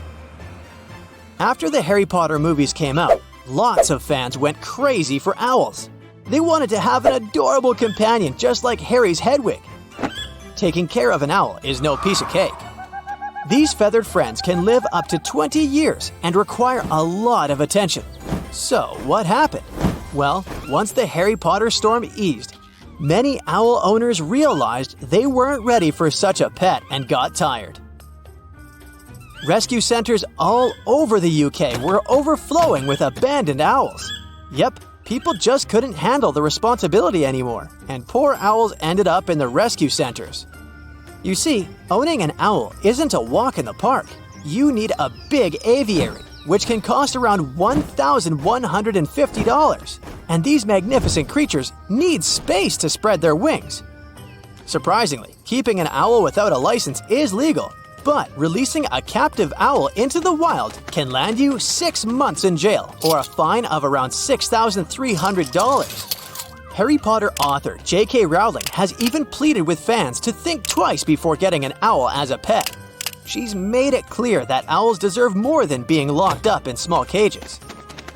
After the Harry Potter movies came out, lots of fans went crazy for owls. They wanted to have an adorable companion just like Harry's Hedwig. Taking care of an owl is no piece of cake. These feathered friends can live up to 20 years and require a lot of attention. So, what happened? Well, once the Harry Potter storm eased, many owl owners realized they weren't ready for such a pet and got tired. Rescue centers all over the UK were overflowing with abandoned owls. Yep, people just couldn't handle the responsibility anymore, and poor owls ended up in the rescue centers. You see, owning an owl isn't a walk in the park. You need a big aviary, which can cost around $1,150. And these magnificent creatures need space to spread their wings. Surprisingly, keeping an owl without a license is legal, but releasing a captive owl into the wild can land you 6 months in jail or a fine of around $6,300. Harry Potter author J.K. Rowling has even pleaded with fans to think twice before getting an owl as a pet. She's made it clear that owls deserve more than being locked up in small cages.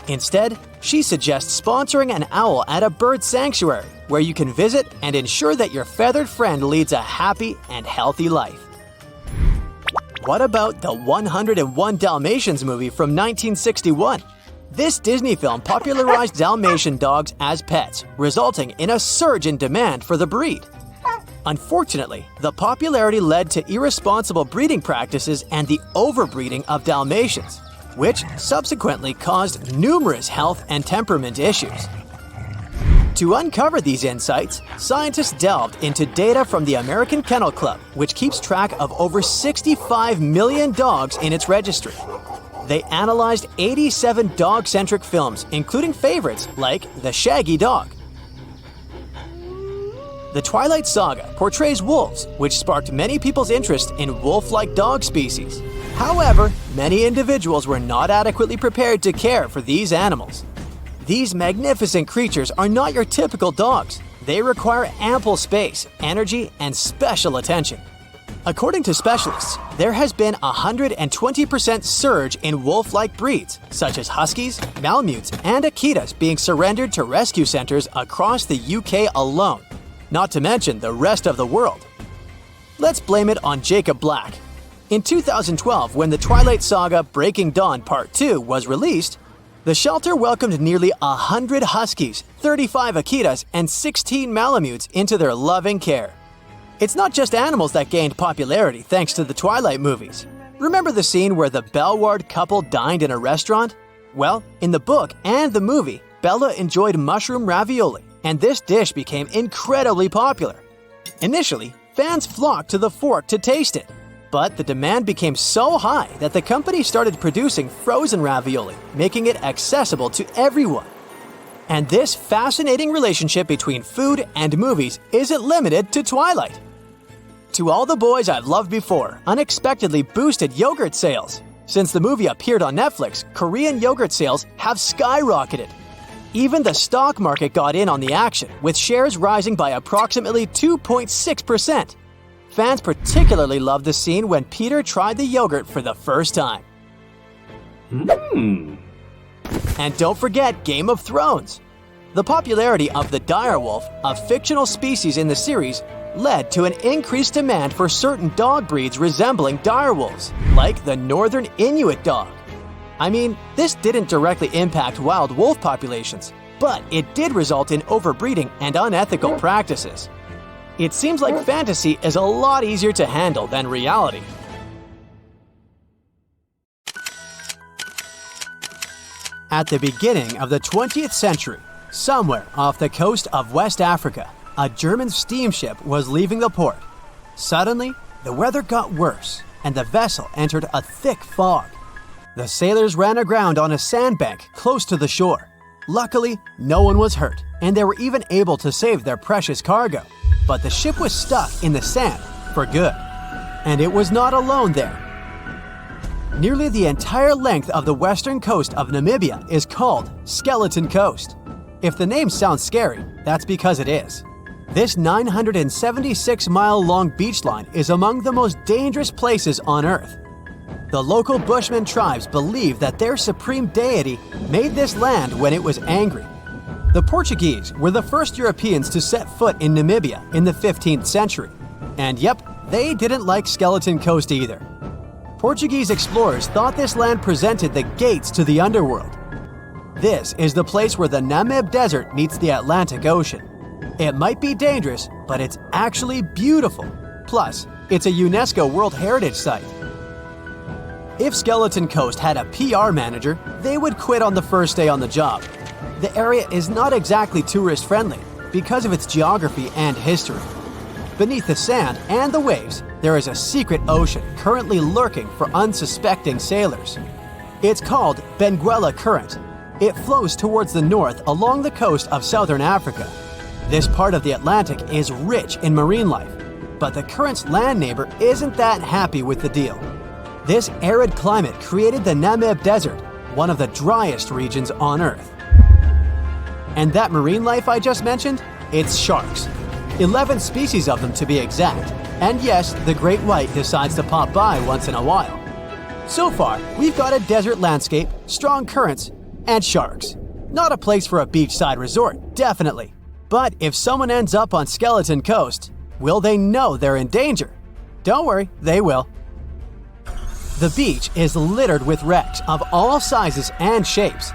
Instead, she suggests sponsoring an owl at a bird sanctuary where you can visit and ensure that your feathered friend leads a happy and healthy life. What about the 101 Dalmatians movie from 1961? This Disney film popularized Dalmatian dogs as pets, resulting in a surge in demand for the breed. Unfortunately, the popularity led to irresponsible breeding practices and the overbreeding of Dalmatians, which subsequently caused numerous health and temperament issues. To uncover these insights, scientists delved into data from the American Kennel Club, which keeps track of over 65 million dogs in its registry. They analyzed 87 dog-centric films, including favorites like The Shaggy Dog. The Twilight Saga portrays wolves, which sparked many people's interest in wolf-like dog species. However, many individuals were not adequately prepared to care for these animals. These magnificent creatures are not your typical dogs. They require ample space, energy, and special attention. According to specialists, there has been a 120% surge in wolf-like breeds, such as Huskies, Malamutes, and Akitas being surrendered to rescue centers across the UK alone, not to mention the rest of the world. Let's blame it on Jacob Black. In 2012, when the Twilight Saga Breaking Dawn Part 2 was released, the shelter welcomed nearly 100 Huskies, 35 Akitas, and 16 Malamutes into their loving care. It's not just animals that gained popularity thanks to the Twilight movies. Remember the scene where the Bellward couple dined in a restaurant? Well, in the book and the movie, Bella enjoyed mushroom ravioli, and this dish became incredibly popular. Initially, fans flocked to the fort to taste it, but the demand became so high that the company started producing frozen ravioli, making it accessible to everyone. And this fascinating relationship between food and movies isn't limited to Twilight. To All the Boys I've Loved Before unexpectedly boosted yogurt sales. Since the movie appeared on Netflix, Korean yogurt sales have skyrocketed. Even the stock market got in on the action, with shares rising by approximately 2.6%. Fans particularly loved the scene when Peter tried the yogurt for the first time. And don't forget Game of Thrones. The popularity of the direwolf, a fictional species in the series, led to an increased demand for certain dog breeds resembling direwolves, like the Northern Inuit dog. I mean, this didn't directly impact wild wolf populations, but it did result in overbreeding and unethical practices. It seems like fantasy is a lot easier to handle than reality. At the beginning of the 20th century, somewhere off the coast of West Africa, a German steamship was leaving the port. Suddenly, the weather got worse, and the vessel entered a thick fog. The sailors ran aground on a sandbank close to the shore. Luckily, no one was hurt, and they were even able to save their precious cargo. But the ship was stuck in the sand for good. And it was not alone there. Nearly the entire length of the western coast of Namibia is called Skeleton Coast. If the name sounds scary, that's because it is. This 976-mile-long beach line is among the most dangerous places on Earth. The local Bushman tribes believe that their supreme deity made this land when it was angry. The Portuguese were the first Europeans to set foot in Namibia in the 15th century. And yep, they didn't like Skeleton Coast either. Portuguese explorers thought this land presented the gates to the underworld. This is the place where the Namib Desert meets the Atlantic Ocean. It might be dangerous, but it's actually beautiful. Plus, it's a UNESCO World Heritage Site. If Skeleton Coast had a PR manager, they would quit on the first day on the job. the area is not exactly tourist-friendly because of its geography and history. Beneath the sand and the waves, there is a secret ocean currently lurking for unsuspecting sailors. It's called Benguela Current. It flows towards the north along the coast of southern Africa. This part of the Atlantic is rich in marine life, but the current's land neighbor isn't that happy with the deal. This arid climate created the Namib Desert, one of the driest regions on Earth. And that marine life I just mentioned? It's sharks. 11 species of them to be exact. And yes, the great white decides to pop by once in a while. So far, we've got a desert landscape, strong currents, and sharks. Not a place for a beachside resort, definitely. But if someone ends up on Skeleton Coast, will they know they're in danger? Don't worry, they will. The beach is littered with wrecks of all sizes and shapes.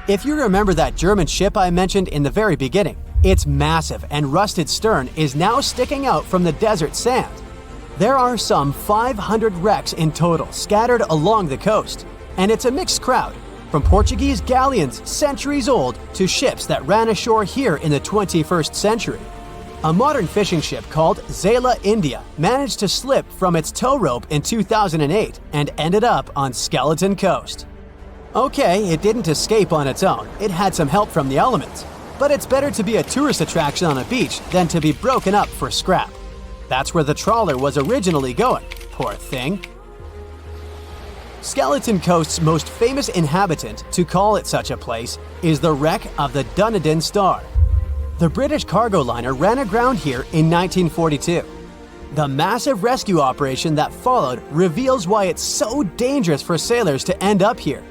If you remember that German ship I mentioned in the very beginning, its massive and rusted stern is now sticking out from the desert sand. There are some 500 wrecks in total scattered along the coast, and it's a mixed crowd, from Portuguese galleons centuries old to ships that ran ashore here in the 21st century. A modern fishing ship called Zela India managed to slip from its tow rope in 2008 and ended up on Skeleton Coast. Okay, it didn't escape on its own, it had some help from the elements. But it's better to be a tourist attraction on a beach than to be broken up for scrap. That's where the trawler was originally going, poor thing. Skeleton Coast's most famous inhabitant, to call it such a place, is the wreck of the Dunedin Star. The British cargo liner ran aground here in 1942. The massive rescue operation that followed reveals why it's so dangerous for sailors to end up here.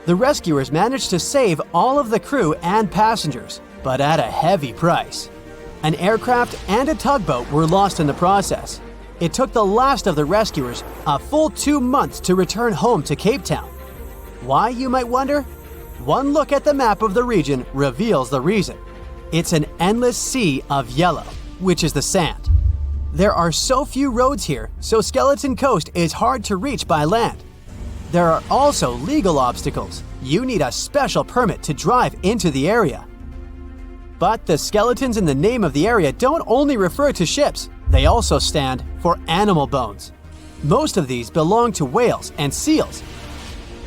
The rescuers managed to save all of the crew and passengers, but at a heavy price. An aircraft and a tugboat were lost in the process. It took the last of the rescuers a full 2 months to return home to Cape Town. Why, you might wonder? One look at the map of the region reveals the reason. It's an endless sea of yellow, which is the sand. There are so few roads here, so Skeleton Coast is hard to reach by land. There are also legal obstacles. You need a special permit to drive into the area. But the skeletons in the name of the area don't only refer to ships, they also stand for animal bones. Most of these belong to whales and seals.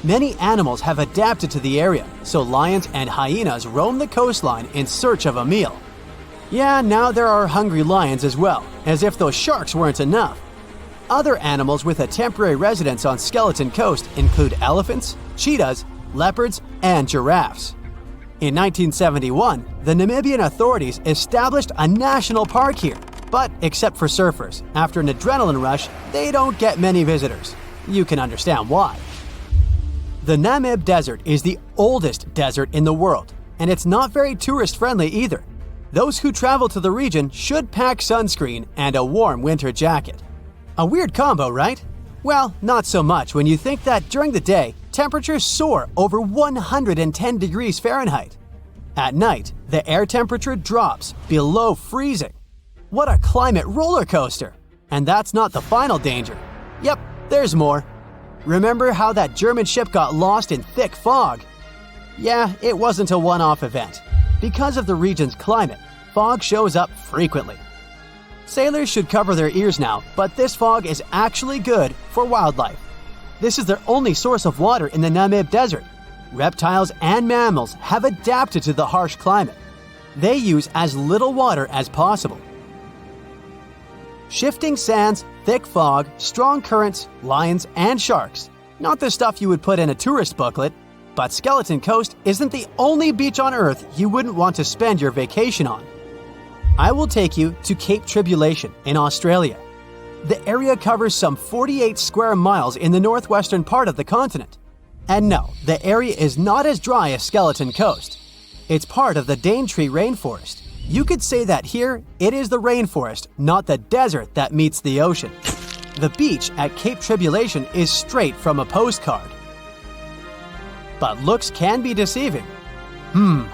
Many animals have adapted to the area, so lions and hyenas roam the coastline in search of a meal. Yeah, now there are hungry lions as well, as if those sharks weren't enough. Other animals with a temporary residence on Skeleton Coast include elephants, cheetahs, leopards, and giraffes. In 1971, the Namibian authorities established a national park here, but except for surfers, after an adrenaline rush, they don't get many visitors. You can understand why. The Namib Desert is the oldest desert in the world, and it's not very tourist-friendly either. Those who travel to the region should pack sunscreen and a warm winter jacket. A weird combo, right? Well, not so much when you think that during the day, temperatures soar over 110 degrees Fahrenheit. At night, the air temperature drops below freezing. What a climate roller coaster! And that's not the final danger. Yep, there's more. Remember how that German ship got lost in thick fog? Yeah, it wasn't a one-off event. Because of the region's climate, fog shows up frequently. Sailors should cover their ears now, but this fog is actually good for wildlife. This is their only source of water in the Namib Desert. Reptiles and mammals have adapted to the harsh climate. They use as little water as possible. Shifting sands, thick fog, strong currents, lions, and sharks. Not the stuff you would put in a tourist booklet, but Skeleton Coast isn't the only beach on Earth you wouldn't want to spend your vacation on. I will take you to Cape Tribulation in Australia. The area covers some 48 square miles in the northwestern part of the continent. And no, the area is not as dry as Skeleton Coast. It's part of the Daintree rainforest. You could say that here, it is the rainforest, not the desert that meets the ocean. The beach at Cape Tribulation is straight from a postcard. But looks can be deceiving.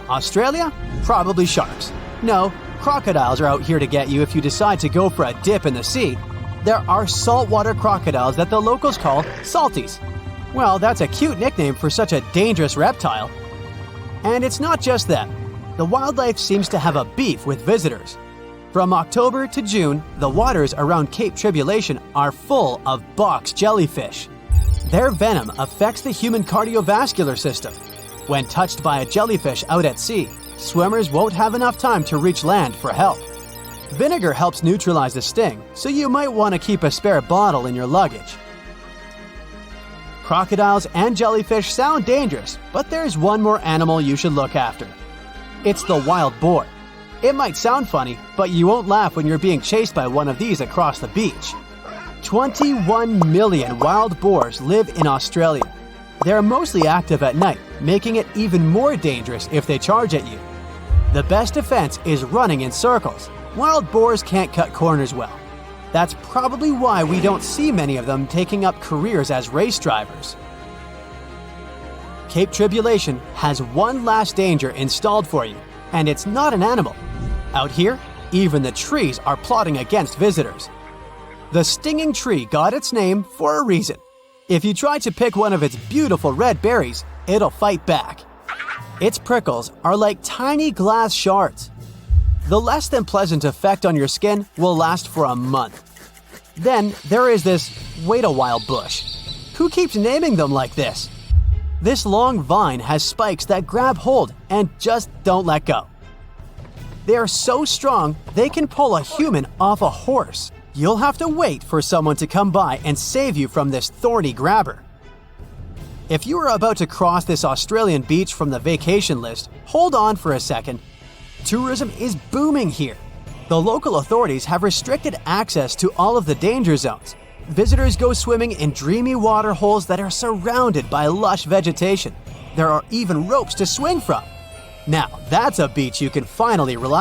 Australia? Probably sharks. No, crocodiles are out here to get you if you decide to go for a dip in the sea. There are saltwater crocodiles that the locals call salties. Well, that's a cute nickname for such a dangerous reptile. And it's not just them. The wildlife seems to have a beef with visitors. From October to June, the waters around Cape Tribulation are full of box jellyfish. Their venom affects the human cardiovascular system. When touched by a jellyfish out at sea, swimmers won't have enough time to reach land for help. Vinegar helps neutralize the sting, so you might want to keep a spare bottle in your luggage. Crocodiles and jellyfish sound dangerous, but there's one more animal you should look after. It's the wild boar. It might sound funny, but you won't laugh when you're being chased by one of these across the beach. 21 million wild boars live in Australia. They're mostly active at night, making it even more dangerous if they charge at you. The best defense is running in circles. Wild boars can't cut corners well. That's probably why we don't see many of them taking up careers as race drivers. Cape Tribulation has one last danger installed for you, and it's not an animal. Out here, even the trees are plotting against visitors. The stinging tree got its name for a reason. If you try to pick one of its beautiful red berries, it'll fight back. Its prickles are like tiny glass shards. The less than pleasant effect on your skin will last for a month. Then there is this wait a while bush. Who keeps naming them like this? This long vine has spikes that grab hold and just don't let go. They are so strong they can pull a human off a horse. You'll have to wait for someone to come by and save you from this thorny grabber. If you are about to cross this Australian beach from the vacation list, hold on for a second. Tourism is booming here. The local authorities have restricted access to all of the danger zones. Visitors go swimming in dreamy water holes that are surrounded by lush vegetation. There are even ropes to swing from. Now, that's a beach you can finally relax.